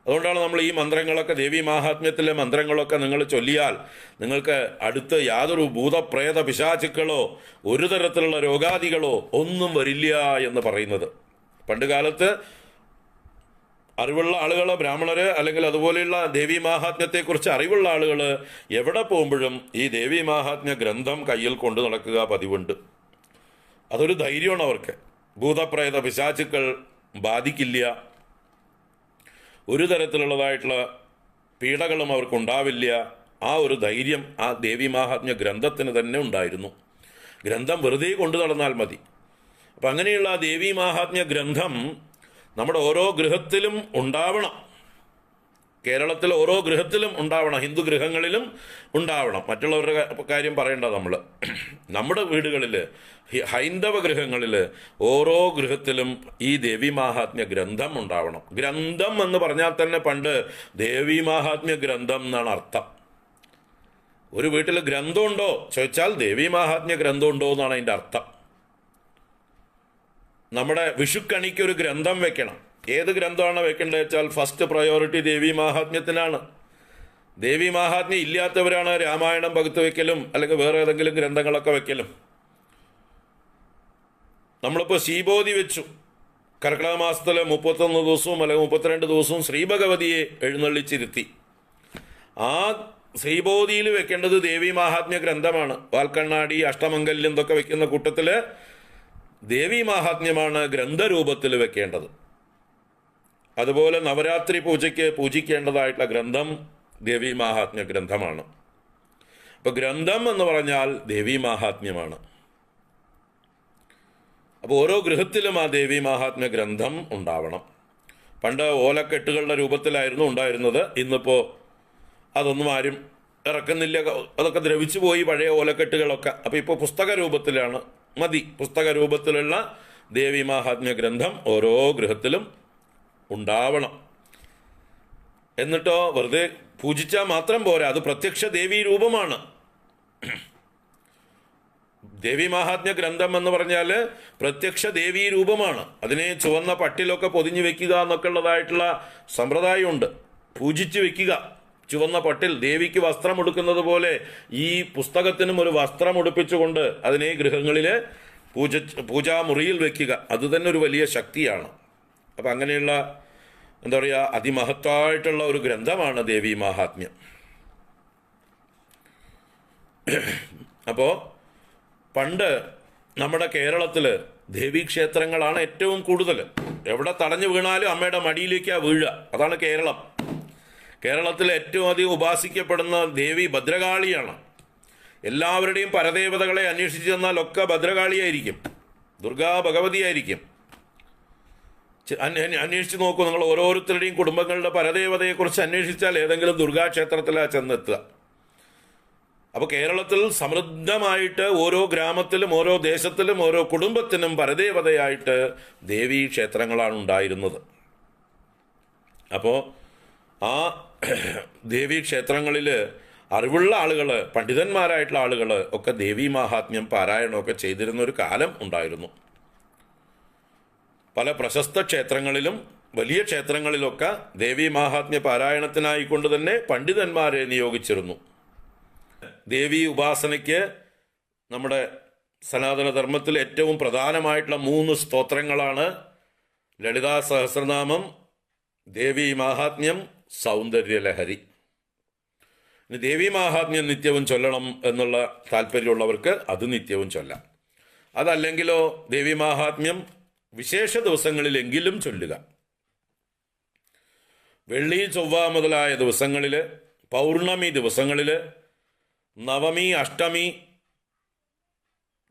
അതുകൊണ്ടാണ് നമ്മൾ ഈ മന്ത്രങ്ങളൊക്കെ, ദേവീ മാഹാത്മ്യത്തിലെ മന്ത്രങ്ങളൊക്കെ നിങ്ങൾ ചൊല്ലിയാൽ നിങ്ങൾക്ക് അടുത്ത് യാതൊരു ഭൂതപ്രേത പിശാചുക്കളോ ഒരു തരത്തിലുള്ള രോഗാദികളോ ഒന്നും വരില്ല എന്ന് പറയുന്നത്. പണ്ട് കാലത്ത് അറിവുള്ള ആളുകൾ, ബ്രാഹ്മണർ അല്ലെങ്കിൽ അതുപോലെയുള്ള ദേവീ മാഹാത്മ്യത്തെക്കുറിച്ച് അറിവുള്ള ആളുകൾ എവിടെ പോകുമ്പോഴും ഈ ദേവീ മാഹാത്മ്യ ഗ്രന്ഥം കയ്യിൽ കൊണ്ടു നടക്കുക പതിവുണ്ട്. അതൊരു ധൈര്യമാണ് അവർക്ക്. ഭൂതപ്രേത പിശാചുക്കൾ ബാധിക്കില്ല, ഒരു തരത്തിലുള്ളതായിട്ടുള്ള പീഡകളും അവർക്കുണ്ടാവില്ല. ആ ഒരു ധൈര്യം ആ ദേവീ മാഹാത്മ്യ ഗ്രന്ഥത്തിന് തന്നെ ഉണ്ടായിരുന്നു. ഗ്രന്ഥം വെറുതെ കൊണ്ടു നടന്നാൽ മതി. അപ്പം അങ്ങനെയുള്ള ദേവീ മാഹാത്മ്യ ഗ്രന്ഥം നമ്മുടെ ഓരോ ഗൃഹത്തിലും ഉണ്ടാവണം. കേരളത്തിൽ ഓരോ ഗൃഹത്തിലും ഉണ്ടാവണം, ഹിന്ദു ഗൃഹങ്ങളിലും ഉണ്ടാവണം. മറ്റുള്ളവരുടെ കാര്യം പറയണ്ട. നമ്മുടെ വീടുകളിൽ, ഹൈന്ദവ ഗൃഹങ്ങളിൽ ഓരോ ഗൃഹത്തിലും ഈ ദേവീ മാഹാത്മ്യ ഗ്രന്ഥം ഉണ്ടാവണം. ഗ്രന്ഥം എന്ന് പറഞ്ഞാൽ തന്നെ പണ്ട് ദേവീ മാഹാത്മ്യ ഗ്രന്ഥം എന്നാണ് അർത്ഥം. ഒരു വീട്ടിൽ ഗ്രന്ഥമുണ്ടോ ചോദിച്ചാൽ ദേവീ മാഹാത്മ്യ ഗ്രന്ഥമുണ്ടോ എന്നാണ് അതിൻ്റെ അർത്ഥം. നമ്മുടെ വിഷുക്കണിക്ക് ഒരു ഗ്രന്ഥം വെക്കണം. ഏത് ഗ്രന്ഥമാണ് വെക്കേണ്ടത് വെച്ചാൽ ഫസ്റ്റ് പ്രയോറിറ്റി ദേവീ മാഹാത്മ്യത്തിനാണ്. ദേവീ മാഹാത്മ്യം ഇല്ലാത്തവരാണ് രാമായണം പകുത്ത് വെക്കലും അല്ലെങ്കിൽ വേറെ ഏതെങ്കിലും ഗ്രന്ഥങ്ങളൊക്കെ വെക്കലും. നമ്മളിപ്പോൾ ശ്രീബോധി വെച്ചു. കർക്കിടക മാസത്തിൽ 31 ദിവസവും അല്ലെങ്കിൽ 32 ദിവസവും ശ്രീഭഗവതിയെ എഴുന്നള്ളിച്ചിരുത്തി. ആ ശ്രീബോധിയിൽ വെക്കേണ്ടത് ദേവീ മാഹാത്മ്യ ഗ്രന്ഥമാണ്. വാൽക്കണ്ണാടി, അഷ്ടമംഗല്യം ഇതൊക്കെ വെക്കുന്ന കൂട്ടത്തിൽ ദേവീ മാഹാത്മ്യമാണ് ഗ്രന്ഥരൂപത്തിൽ വെക്കേണ്ടത്. അതുപോലെ നവരാത്രി പൂജയ്ക്ക് പൂജിക്കേണ്ടതായിട്ടുള്ള ഗ്രന്ഥം ദേവീ മാഹാത്മ്യ ഗ്രന്ഥമാണ്. അപ്പോൾ ഗ്രന്ഥം എന്ന് പറഞ്ഞാൽ ദേവീ മാഹാത്മ്യമാണ്. അപ്പോൾ ഓരോ ഗൃഹത്തിലും ആ ദേവീ മാഹാത്മ്യ ഗ്രന്ഥം ഉണ്ടാവണം. പണ്ട് ഓലക്കെട്ടുകളുടെ രൂപത്തിലായിരുന്നു ഉണ്ടായിരുന്നത്. ഇന്നിപ്പോൾ അതൊന്നും ആരും ഇറക്കുന്നില്ല. അതൊക്കെ ദ്രവിച്ചു പോയി പഴയ ഓലക്കെട്ടുകളൊക്കെ. അപ്പോൾ ഇപ്പോൾ പുസ്തക രൂപത്തിലാണ് മതി. പുസ്തക രൂപത്തിലുള്ള ദേവീ മാഹാത്മ്യ ഗ്രന്ഥം ഓരോ ഗൃഹത്തിലും ഉണ്ടാവണം. എന്നിട്ടോ വെറുതെ പൂജിച്ചാൽ മാത്രം പോരാ, അത് പ്രത്യക്ഷ ദേവീ രൂപമാണ്. ദേവീ മാഹാത്മ്യ ഗ്രന്ഥം എന്ന് പറഞ്ഞാൽ പ്രത്യക്ഷ ദേവീ രൂപമാണ്. അതിനെ ചുവന്ന പട്ടിലൊക്കെ പൊതിഞ്ഞു വെക്കുക എന്നൊക്കെ ഉള്ളതായിട്ടുള്ള സമ്പ്രദായമുണ്ട്. പൂജിച്ച് വെക്കുക ചുവന്ന പട്ടിൽ. ദേവിക്ക് വസ്ത്രം ഉടുക്കുന്നത് പോലെ ഈ പുസ്തകത്തിനും ഒരു വസ്ത്രം ഉടുപ്പിച്ചുകൊണ്ട് അതിനെ ഗൃഹങ്ങളിൽ പൂജാമുറിയിൽ വെക്കുക. അത് തന്നെ ഒരു വലിയ ശക്തിയാണ്. അപ്പം അങ്ങനെയുള്ള എന്താ പറയുക, അതിമഹത്തായിട്ടുള്ള ഒരു ഗ്രന്ഥമാണ് ദേവീ മാഹാത്മ്യം. അപ്പോൾ പണ്ട് നമ്മുടെ കേരളത്തിൽ ദേവീക്ഷേത്രങ്ങളാണ് ഏറ്റവും കൂടുതൽ. എവിടെ തടഞ്ഞു വീണാലും അമ്മയുടെ മടിയിലേക്കാണ് വീഴുക. അതാണ് കേരളം. കേരളത്തിൽ ഏറ്റവും അധികം ഉപാസിക്കപ്പെടുന്ന ദേവി ഭദ്രകാളിയാണ്. എല്ലാവരുടെയും പരദേവതകളെ അന്വേഷിച്ച് ചെന്നാൽ ഒക്കെ ഭദ്രകാളിയായിരിക്കും, ദുർഗാ ഭഗവതിയായിരിക്കും. അന്വേഷിച്ച് നോക്കൂ, നിങ്ങൾ ഓരോരുത്തരുടെയും കുടുംബങ്ങളുടെ പരദേവതയെക്കുറിച്ച് അന്വേഷിച്ചാൽ ഏതെങ്കിലും ദുർഗാക്ഷേത്രത്തിലാണ് ചെന്നെത്തുക. അപ്പോൾ കേരളത്തിൽ സമൃദ്ധമായിട്ട് ഓരോ ഗ്രാമത്തിലും ഓരോ ദേശത്തിലും ഓരോ കുടുംബത്തിനും പരദേവതയായിട്ട് ദേവീ ക്ഷേത്രങ്ങളാണ് ഉണ്ടായിരുന്നത്. അപ്പോൾ ആ ദേവീ ക്ഷേത്രങ്ങളിൽ അറിവുള്ള ആളുകൾ, പണ്ഡിതന്മാരായിട്ടുള്ള ആളുകൾ ഒക്കെ ദേവീ മാഹാത്മ്യം പാരായണമൊക്കെ ചെയ്തിരുന്ന ഒരു കാലം ഉണ്ടായിരുന്നു. പല പ്രശസ്ത ക്ഷേത്രങ്ങളിലും വലിയ ക്ഷേത്രങ്ങളിലൊക്കെ ദേവീ മാഹാത്മ്യ പാരായണത്തിനായിക്കൊണ്ട് തന്നെ പണ്ഡിതന്മാരെ നിയോഗിച്ചിരുന്നു. ദേവീ ഉപാസനയ്ക്ക് നമ്മുടെ സനാതനധർമ്മത്തിൽ ഏറ്റവും പ്രധാനമായിട്ടുള്ള 3 സ്തോത്രങ്ങളാണ് ലളിതാ സഹസ്രനാമം, ദേവീ മാഹാത്മ്യം, സൗന്ദര്യലഹരി. ഇനി ദേവീ മാഹാത്മ്യം നിത്യവും ചൊല്ലണം എന്നുള്ള താല്പര്യമുള്ളവർക്ക് അത് നിത്യവും ചൊല്ലാം. അതല്ലെങ്കിലോ ദേവീ മാഹാത്മ്യം വിശേഷ ദിവസങ്ങളിലെങ്കിലും ചൊല്ലുക. വെള്ളി, ചൊവ്വ മുതലായ ദിവസങ്ങളിൽ, പൗർണമി ദിവസങ്ങളിൽ, നവമി, അഷ്ടമി,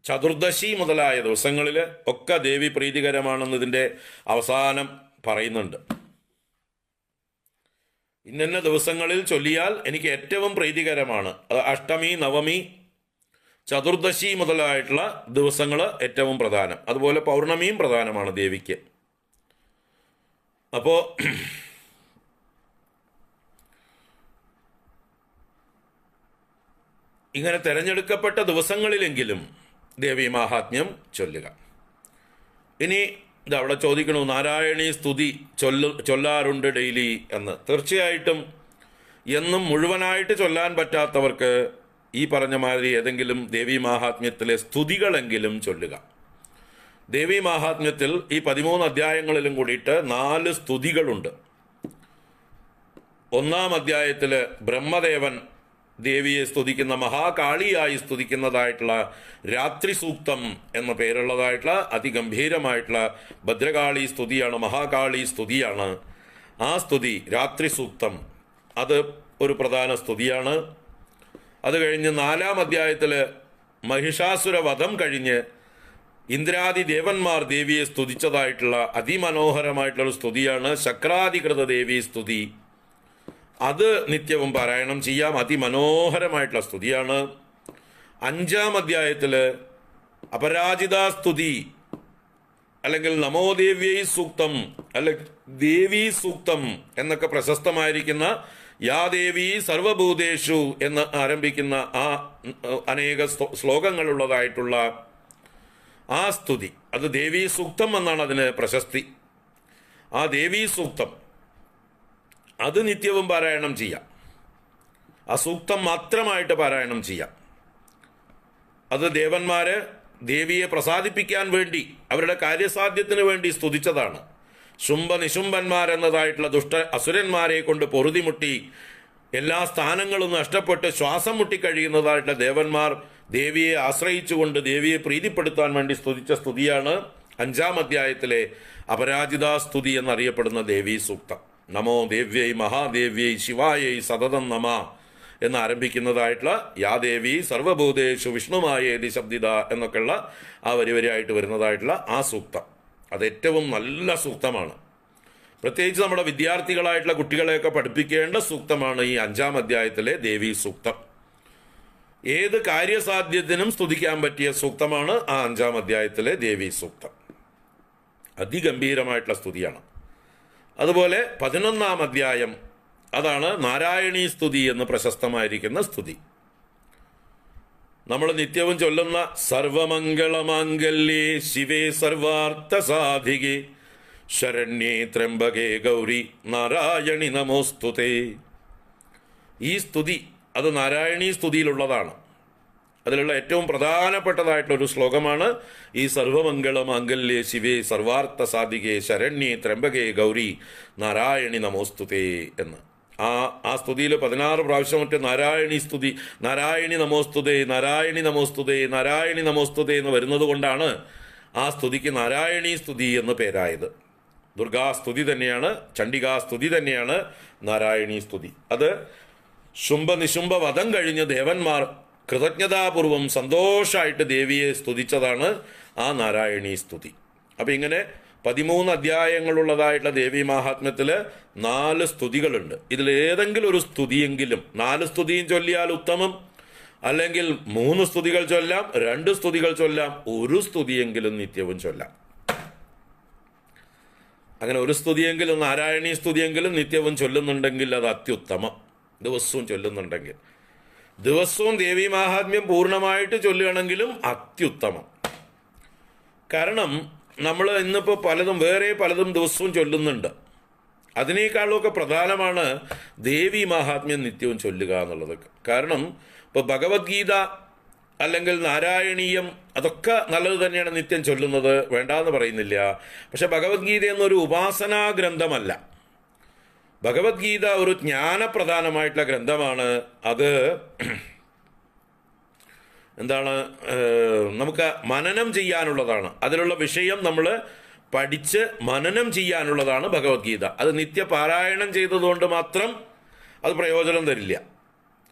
ചതുർദശി മുതലായ ദിവസങ്ങളിൽ ഒക്കെ ദേവി പ്രീതികരമാണെന്ന് ഇതിൻ്റെ അവസാനം പറയുന്നുണ്ട്. ഇന്ന ദിവസങ്ങളിൽ ചൊല്ലിയാൽ എനിക്ക് ഏറ്റവും പ്രീതികരമാണ്. അത് അഷ്ടമി, നവമി, ചതുർദശി മുതലായിട്ടുള്ള ദിവസങ്ങൾ ഏറ്റവും പ്രധാനം. അതുപോലെ പൗർണമിയും പ്രധാനമാണ് ദേവിക്ക്. അപ്പോൾ ഇങ്ങനെ തിരഞ്ഞെടുക്കപ്പെട്ട ദിവസങ്ങളിലെങ്കിലും ദേവീ മാഹാത്മ്യം ചൊല്ലുക. ഇനി ഇതവിടെ ചോദിക്കണു, നാരായണീ സ്തുതി ചൊല്ലാറുണ്ട് ഡെയിലി എന്ന്. തീർച്ചയായിട്ടും എന്നും മുഴുവനായിട്ട് ചൊല്ലാൻ പറ്റാത്തവർക്ക് ഈ പറഞ്ഞ മാതിരി ഏതെങ്കിലും ദേവീ മാഹാത്മ്യത്തിലെ സ്തുതികളെങ്കിലും ചൊല്ലുക. ദേവീ മാഹാത്മ്യത്തിൽ ഈ 13 അധ്യായങ്ങളിലും കൂടിയിട്ട് 4 സ്തുതികളുണ്ട്. 1-ാം അധ്യായത്തിൽ ബ്രഹ്മദേവൻ ദേവിയെ സ്തുതിക്കുന്ന, മഹാകാളിയായി സ്തുതിക്കുന്നതായിട്ടുള്ള രാത്രി സൂക്തം എന്ന പേരുള്ളതായിട്ടുള്ള അതിഗംഭീരമായിട്ടുള്ള ഭദ്രകാളി സ്തുതിയാണ്, മഹാകാളി സ്തുതിയാണ്. ആ സ്തുതി രാത്രി സൂക്തം അത് ഒരു പ്രധാന സ്തുതിയാണ്. അത് കഴിഞ്ഞ് 4-ാം അധ്യായത്തിൽ മഹിഷാസുര വധം കഴിഞ്ഞ് ഇന്ദ്രാദി ദേവന്മാർ ദേവിയെ സ്തുതിച്ചതായിട്ടുള്ള അതിമനോഹരമായിട്ടുള്ള സ്തുതിയാണ് ശക്രാധികൃത ദേവീ സ്തുതി. അത് നിത്യവും പാരായണം ചെയ്യാം. അതിമനോഹരമായിട്ടുള്ള സ്തുതിയാണ്. 5-ാം അധ്യായത്തിൽ അപരാജിതാ സ്തുതി അല്ലെങ്കിൽ നമോ ദേവ്യൈ സൂക്തം അല്ലെങ്കിൽ ദേവീ സൂക്തം എന്നൊക്കെ പ്രശസ്തമായിരിക്കുന്ന യാ ദേവി സർവഭൂതേഷു എന്ന് ആരംഭിക്കുന്ന ആ അനേക ശ്ലോകങ്ങളുള്ളതായിട്ടുള്ള ആ സ്തുതി, അത് ദേവീ സൂക്തം എന്നാണ് അതിന് പ്രശസ്തി. ആ ദേവീ സൂക്തം അത് നിത്യവും പാരായണം ചെയ്യാം. ആ സൂക്തം മാത്രമായിട്ട് പാരായണം ചെയ്യാം. അത് ദേവന്മാര് ദേവിയെ പ്രസാദിപ്പിക്കാൻ വേണ്ടി അവരുടെ കാര്യസാധ്യത്തിന് വേണ്ടി സ്തുതിച്ചതാണ്. ശുംഭ നിശുംഭന്മാരെന്നതായിട്ടുള്ള ദുഷ്ട അസുരന്മാരെ കൊണ്ട് പൊറുതിമുട്ടി എല്ലാ സ്ഥാനങ്ങളും നഷ്ടപ്പെട്ട് ശ്വാസം മുട്ടിക്കഴിയുന്നതായിട്ടുള്ള ദേവന്മാർ ദേവിയെ ആശ്രയിച്ചുകൊണ്ട് ദേവിയെ പ്രീതിപ്പെടുത്താൻ വേണ്ടി സ്തുതിച്ച സ്തുതിയാണ് 5-ാം അധ്യായത്തിലെ അപരാജിതാ സ്തുതി എന്നറിയപ്പെടുന്ന ദേവീ സൂക്തം. നമോ ദേവ്യൈ മഹാദേവ്യൈ ശിവായൈ സതതം നമ എന്ന് ആരംഭിക്കുന്നതായിട്ടുള്ള യാ ദേവി സർവഭൂതേഷു വിഷ്ണുമായേതി ശബ്ദിത എന്നൊക്കെയുള്ള ആ വരിയായിട്ട് വരുന്നതായിട്ടുള്ള ആ സൂക്തം അത് ഏറ്റവും നല്ല സൂക്തമാണ്. പ്രത്യേകിച്ച് നമ്മുടെ വിദ്യാർത്ഥികളായിട്ടുള്ള കുട്ടികളെയൊക്കെ പഠിപ്പിക്കേണ്ട സൂക്തമാണ് ഈ 5-ാം അധ്യായത്തിലെ ദേവീ സൂക്തം. ഏത് കാര്യസാധ്യത്തിനും സ്തുതിക്കാൻ പറ്റിയ സൂക്തമാണ് ആ 5-ാം അധ്യായത്തിലെ ദേവീ സൂക്തം. അതിഗംഭീരമായിട്ടുള്ള സ്തുതിയാണ്. അതുപോലെ 11-ാം അധ്യായം അതാണ് നാരായണീ സ്തുതി എന്ന് പ്രശസ്തമായിരിക്കുന്ന സ്തുതി. നമ്മൾ നിത്യവും ചൊല്ലുന്ന സർവമംഗളമാംഗല്യേ ശിവേ സർവാർത്ഥ സാധികേ ശരണ്യേ ത്രംബകേ ഗൗരി നാരായണി നമോസ്തുതേ. ഈ സ്തുതി അത് നാരായണീ സ്തുതിയിലുള്ളതാണ്. അതിലുള്ള ഏറ്റവും പ്രധാനപ്പെട്ടതായിട്ടുള്ളൊരു ശ്ലോകമാണ് ഈ സർവമംഗളമാംഗല്യേ ശിവേ സർവാർത്ഥ സാധികേ ശരണ്യേ ത്രംബകേ ഗൗരി നാരായണി നമോസ്തുതേ എന്ന്. ആ സ്തുതിയിൽ 16 പ്രാവശ്യം മറ്റേ നാരായണി സ്തുതി, നാരായണി നമോസ്തുതേ, നാരായണി നമോസ്തുതേ, നാരായണി നമോസ്തുതേ എന്ന് വരുന്നത് കൊണ്ടാണ് ആ സ്തുതിക്ക് നാരായണീ സ്തുതി എന്ന് പേരായത്. ദുർഗാസ്തുതി തന്നെയാണ്, ചണ്ഡികാസ്തുതി തന്നെയാണ് നാരായണീ സ്തുതി. അത് ശുംഭ നിശുംഭ വധം കഴിഞ്ഞ് ദേവന്മാർ കൃതജ്ഞതാപൂർവം സന്തോഷമായിട്ട് ദേവിയെ സ്തുതിച്ചതാണ് ആ നാരായണീ സ്തുതി. അപ്പം ഇങ്ങനെ 13 അധ്യായങ്ങളുള്ളതായിട്ടുള്ള ദേവീ മാഹാത്മ്യത്തിൽ 4 സ്തുതികളുണ്ട്. ഇതിലേതെങ്കിലും ഒരു സ്തുതിയെങ്കിലും 4 സ്തുതിയും ചൊല്ലിയാൽ ഉത്തമം, അല്ലെങ്കിൽ 3 സ്തുതികൾ ചൊല്ലാം, 2 സ്തുതികൾ ചൊല്ലാം, ഒരു സ്തുതിയെങ്കിലും നിത്യവും ചൊല്ലാം. അങ്ങനെ ഒരു സ്തുതിയെങ്കിലും നാരായണീ സ്തുതിയെങ്കിലും നിത്യവും ചൊല്ലുന്നുണ്ടെങ്കിൽ അത് അത്യുത്തമം. ദിവസവും ചൊല്ലുന്നുണ്ടെങ്കിൽ, ദിവസവും ദേവീ മാഹാത്മ്യം പൂർണ്ണമായിട്ട് ചൊല്ലുകയാണെങ്കിലും അത്യുത്തമം. കാരണം നമ്മൾ ഇന്നിപ്പോൾ വേറെ പലതും ദിവസവും ചൊല്ലുന്നുണ്ട്. അതിനേക്കാളൊക്കെ പ്രധാനമാണ് ദേവീ മാഹാത്മ്യം നിത്യവും ചൊല്ലുക എന്നുള്ളത്. കാരണം ഇപ്പോൾ ഭഗവത്ഗീത അല്ലെങ്കിൽ നാരായണീയം അതൊക്കെ നല്ലത് തന്നെയാണ് നിത്യം ചൊല്ലുന്നത്, വേണ്ടാന്ന് പറയുന്നില്ല. പക്ഷെ ഭഗവത്ഗീത എന്നൊരു ഉപാസനാ ഗ്രന്ഥമല്ല. ഭഗവത്ഗീത ഒരു ജ്ഞാനപ്രധാനമായിട്ടുള്ള ഗ്രന്ഥമാണ്. അത് എന്താണ്, നമുക്ക് മനനം ചെയ്യാനുള്ളതാണ്. അതിലുള്ള വിഷയം നമ്മൾ പഠിച്ച് മനനം ചെയ്യാനുള്ളതാണ് ഭഗവത്ഗീത. അത് നിത്യപാരായണം ചെയ്തതുകൊണ്ട് മാത്രം അത് പ്രയോജനം തരില്ല.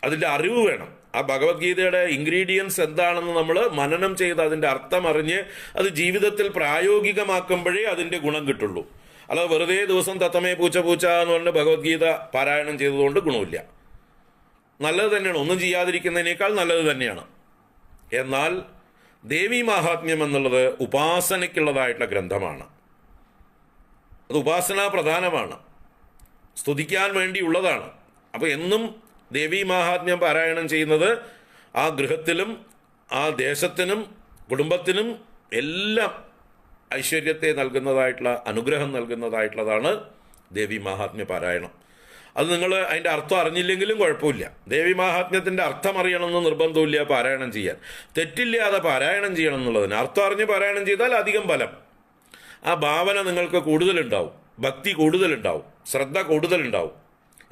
അതിൻ്റെ അറിവ് വേണം. ആ ഭഗവത്ഗീതയുടെ ഇൻഗ്രീഡിയൻസ് എന്താണെന്ന് നമ്മൾ മനനം ചെയ്ത് അതിൻ്റെ അർത്ഥം അറിഞ്ഞ് അത് ജീവിതത്തിൽ പ്രായോഗികമാക്കുമ്പോഴേ അതിൻ്റെ ഗുണം കിട്ടുള്ളൂ. അല്ലാതെ വെറുതെ ദിവസം തത്തമേ പൂച്ച പൂച്ച എന്ന് പറഞ്ഞ് ഭഗവത്ഗീത പാരായണം ചെയ്തതുകൊണ്ട് ഗുണമില്ല. നല്ലത് തന്നെയാണ്, ഒന്നും ചെയ്യാതിരിക്കുന്നതിനേക്കാൾ നല്ലത് തന്നെയാണ്. എന്നാൽ ദേവീ മാഹാത്മ്യം എന്നുള്ളത് ഉപാസനയ്ക്കുള്ളതായിട്ടുള്ള ഗ്രന്ഥമാണ്. അത് ഉപാസനാ പ്രധാനമാണ്, സ്തുതിക്കാൻ വേണ്ടിയുള്ളതാണ്. അപ്പോൾ എന്നും ദേവീ മാഹാത്മ്യം പാരായണം ചെയ്യുന്നത് ആ ഗൃഹത്തിലും ആ ദേശത്തിനും കുടുംബത്തിനും എല്ലാം ഐശ്വര്യത്തെ നൽകുന്നതായിട്ടുള്ള, അനുഗ്രഹം നൽകുന്നതായിട്ടുള്ളതാണ് ദേവീ മാഹാത്മ്യ പാരായണം. അത് നിങ്ങൾ അതിൻ്റെ അർത്ഥം അറിഞ്ഞില്ലെങ്കിലും കുഴപ്പമില്ല. ദേവീ മാഹാത്മ്യത്തിൻ്റെ അർത്ഥം അറിയണമെന്ന് നിർബന്ധമില്ല പാരായണം ചെയ്യാൻ. തെറ്റില്ലാതെ പാരായണം ചെയ്യണം എന്നുള്ളതിന്. അർത്ഥം അറിഞ്ഞ് പാരായണം ചെയ്താൽ അധികം ഫലം. ആ ഭാവന നിങ്ങൾക്ക് കൂടുതലുണ്ടാവും, ഭക്തി കൂടുതലുണ്ടാവും, ശ്രദ്ധ കൂടുതലുണ്ടാവും,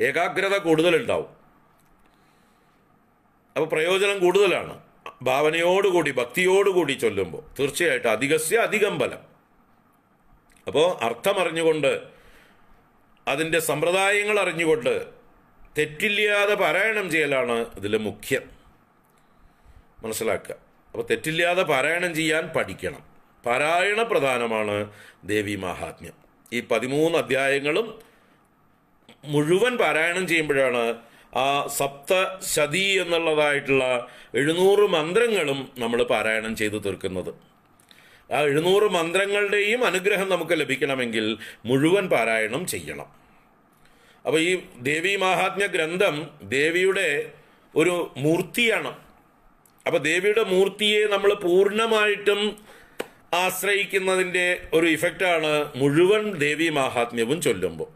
ഏകാഗ്രത കൂടുതലുണ്ടാവും. അപ്പോൾ പ്രയോജനം കൂടുതലാണ്. ഭാവനയോടുകൂടി ഭക്തിയോടുകൂടി ചൊല്ലുമ്പോൾ തീർച്ചയായിട്ടും അധികസ്യ അധികം ഫലം. അപ്പോൾ അർത്ഥമറിഞ്ഞുകൊണ്ട് അതിൻ്റെ സമ്പ്രദായങ്ങൾ അറിഞ്ഞുകൊണ്ട് തെറ്റില്ലാതെ പാരായണം ചെയ്യലാണ് ഇതിൽ മുഖ്യം. മനസ്സിലാക്കുക. അപ്പോൾ തെറ്റില്ലാതെ പാരായണം ചെയ്യാൻ പഠിക്കണം. പാരായണ പ്രധാനമാണ് ദേവീ മാഹാത്മ്യം. ഈ 13 അധ്യായങ്ങളും മുഴുവൻ പാരായണം ചെയ്യുമ്പോഴാണ് ആ സപ്തശതി എന്നുള്ളതായിട്ടുള്ള 700 മന്ത്രങ്ങളും നമ്മൾ പാരായണം ചെയ്തു തീർക്കുന്നത്. ആ 700 മന്ത്രങ്ങളുടെയും അനുഗ്രഹം നമുക്ക് ലഭിക്കണമെങ്കിൽ മുഴുവൻ പാരായണം ചെയ്യണം. അപ്പോൾ ഈ ദേവീ മാഹാത്മ്യ ഗ്രന്ഥം ദേവിയുടെ ഒരു മൂർത്തിയാണ്. അപ്പോൾ ദേവിയുടെ മൂർത്തിയെ നമ്മൾ പൂർണ്ണമായിട്ടും ആശ്രയിക്കുന്നതിൻ്റെ ഒരു ഇഫക്റ്റാണ് മുഴുവൻ ദേവീ മാഹാത്മ്യവും ചൊല്ലുമ്പോൾ.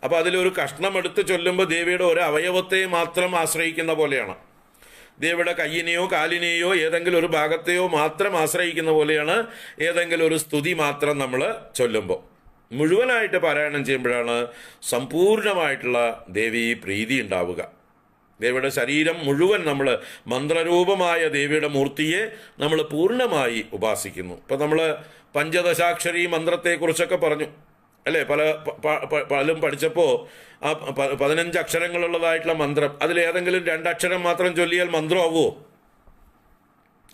അപ്പോൾ അതിലൊരു കഷ്ണം എടുത്ത് ചൊല്ലുമ്പോൾ ദേവിയുടെ ഒരു അവയവത്തെ മാത്രം ആശ്രയിക്കുന്ന പോലെയാണ്. ദേവിയുടെ കയ്യിനെയോ കാലിനെയോ ഏതെങ്കിലും ഒരു ഭാഗത്തെയോ മാത്രം ആശ്രയിക്കുന്ന പോലെയാണ് ഏതെങ്കിലും ഒരു സ്തുതി മാത്രം നമ്മൾ ചൊല്ലുമ്പോൾ. മുഴുവനായിട്ട് പാരായണം ചെയ്യുമ്പോഴാണ് സമ്പൂർണമായിട്ടുള്ള ദേവീ പ്രീതി ഉണ്ടാവുക. ദേവിയുടെ ശരീരം മുഴുവൻ നമ്മൾ മന്ത്രരൂപമായ ദേവിയുടെ മൂർത്തിയെ നമ്മൾ പൂർണ്ണമായി ഉപാസിക്കുന്നു. ഇപ്പം നമ്മൾ പഞ്ചദശാക്ഷരി മന്ത്രത്തെക്കുറിച്ചൊക്കെ പറഞ്ഞു അല്ലേ? പലരും പഠിച്ചപ്പോൾ ആ 15 അക്ഷരങ്ങളുള്ളതായിട്ടുള്ള മന്ത്രം അതിലേതെങ്കിലും 2 അക്ഷരം മാത്രം ചൊല്ലിയാൽ മന്ത്രമാവുമോ?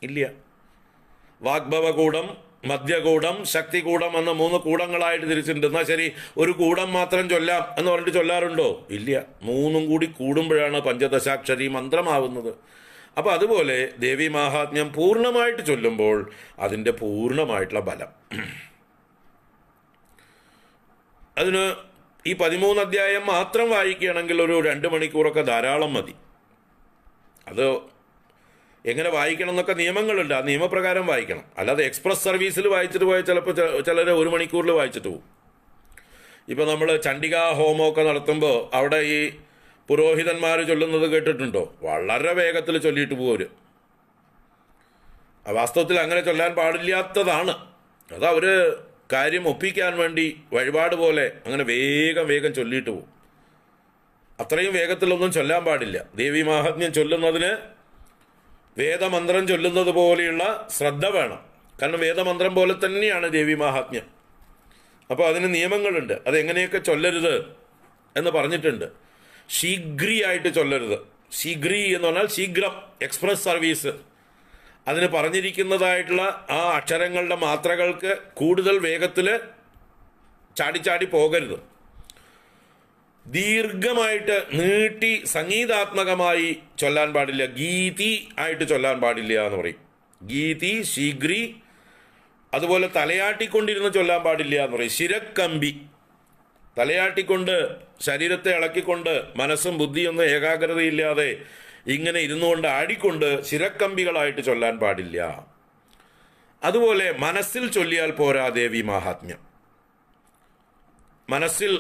ഇല്ല. വാഗ്ഭവകൂടം, മധ്യകൂടം, ശക്തികൂടം എന്ന 3 കൂടങ്ങളായിട്ട് തിരിച്ചിട്ടുണ്ട്. എന്നാൽ ശരി, ഒരു കൂടം മാത്രം ചൊല്ലാം എന്ന് പറഞ്ഞിട്ട് ചൊല്ലാറുണ്ടോ? ഇല്ല. 3 കൂടി കൂടുമ്പോഴാണ് പഞ്ചദശാക്ഷരി മന്ത്രമാവുന്നത്. അപ്പോൾ അതുപോലെ ദേവീ മാഹാത്മ്യം പൂർണ്ണമായിട്ട് ചൊല്ലുമ്പോൾ അതിൻ്റെ പൂർണ്ണമായിട്ടുള്ള ബലം. അതിന് ഈ 13 അധ്യായം മാത്രം വായിക്കുകയാണെങ്കിൽ ഒരു 2 മണിക്കൂറൊക്കെ ധാരാളം മതി. അത് എങ്ങനെ വായിക്കണം എന്നൊക്കെ നിയമങ്ങളുണ്ട്. ആ നിയമപ്രകാരം വായിക്കണം. അല്ലാതെ എക്സ്പ്രസ് സർവീസിൽ വായിച്ചിട്ട് പോയാൽ ചിലപ്പോൾ ചിലർ 1 മണിക്കൂറിൽ വായിച്ചിട്ട് പോകും. ഇപ്പോൾ നമ്മൾ ചണ്ഡികാ ഹോമമൊക്കെ നടത്തുമ്പോൾ അവിടെ ഈ പുരോഹിതന്മാർ ചൊല്ലുന്നത് കേട്ടിട്ടുണ്ടോ? വളരെ വേഗത്തിൽ ചൊല്ലിയിട്ട് പോകും. വാസ്തവത്തിൽ അങ്ങനെ ചൊല്ലാൻ പാടില്ലാത്തതാണ്. അത് അവർ കാര്യം ഒപ്പിക്കാൻ വേണ്ടി വഴിപാട് പോലെ അങ്ങനെ വേഗം ചൊല്ലിയിട്ട് പോകും. അത്രയും വേഗത്തിലൊന്നും ചൊല്ലാൻ പാടില്ല. ദേവീ മാഹാത്മ്യം ചൊല്ലുന്നതിന് വേദമന്ത്രം ചൊല്ലുന്നത് പോലെയുള്ള ശ്രദ്ധ വേണം. കാരണം വേദമന്ത്രം പോലെ തന്നെയാണ് ദേവീ മാഹാത്മ്യം. അപ്പോൾ അതിന് നിയമങ്ങളുണ്ട്. അതെങ്ങനെയൊക്കെ ചൊല്ലരുത് എന്ന് പറഞ്ഞിട്ടുണ്ട്. ശീഘ്രിയായിട്ട് ചൊല്ലരുത്. ശീഘ്രി എന്ന് പറഞ്ഞാൽ ശീഘ്രം, എക്സ്പ്രസ് സർവീസ്. അതിന് പറഞ്ഞിരിക്കുന്നതായിട്ടുള്ള ആ അക്ഷരങ്ങളുടെ മാത്രകൾക്ക് കൂടുതൽ വേഗത്തിൽ ചാടി പോകരുത്. ദീർഘമായിട്ട് നീട്ടി സംഗീതാത്മകമായി ചൊല്ലാൻ പാടില്ല. ഗീതി ആയിട്ട് ചൊല്ലാൻ പാടില്ല എന്ന് പറയും. ഗീതി, ശീഘ്രി. അതുപോലെ തലയാട്ടിക്കൊണ്ടിരുന്ന് ചൊല്ലാൻ പാടില്ല എന്ന് പറയും. ശിരക്കമ്പി, തലയാട്ടിക്കൊണ്ട് ശരീരത്തെ ഇളക്കിക്കൊണ്ട് മനസ്സും ബുദ്ധിയൊന്നും ഏകാഗ്രതയില്ലാതെ ഇങ്ങനെ ഇരുന്നുകൊണ്ട് ആടിക്കൊണ്ട് ശിരക്കമ്പികളായിട്ട് ചൊല്ലാൻ പാടില്ല. അതുപോലെ മനസ്സിൽ ചൊല്ലിയാൽ പോരാ ദേവീ മാഹാത്മ്യം. മനസ്സിൽ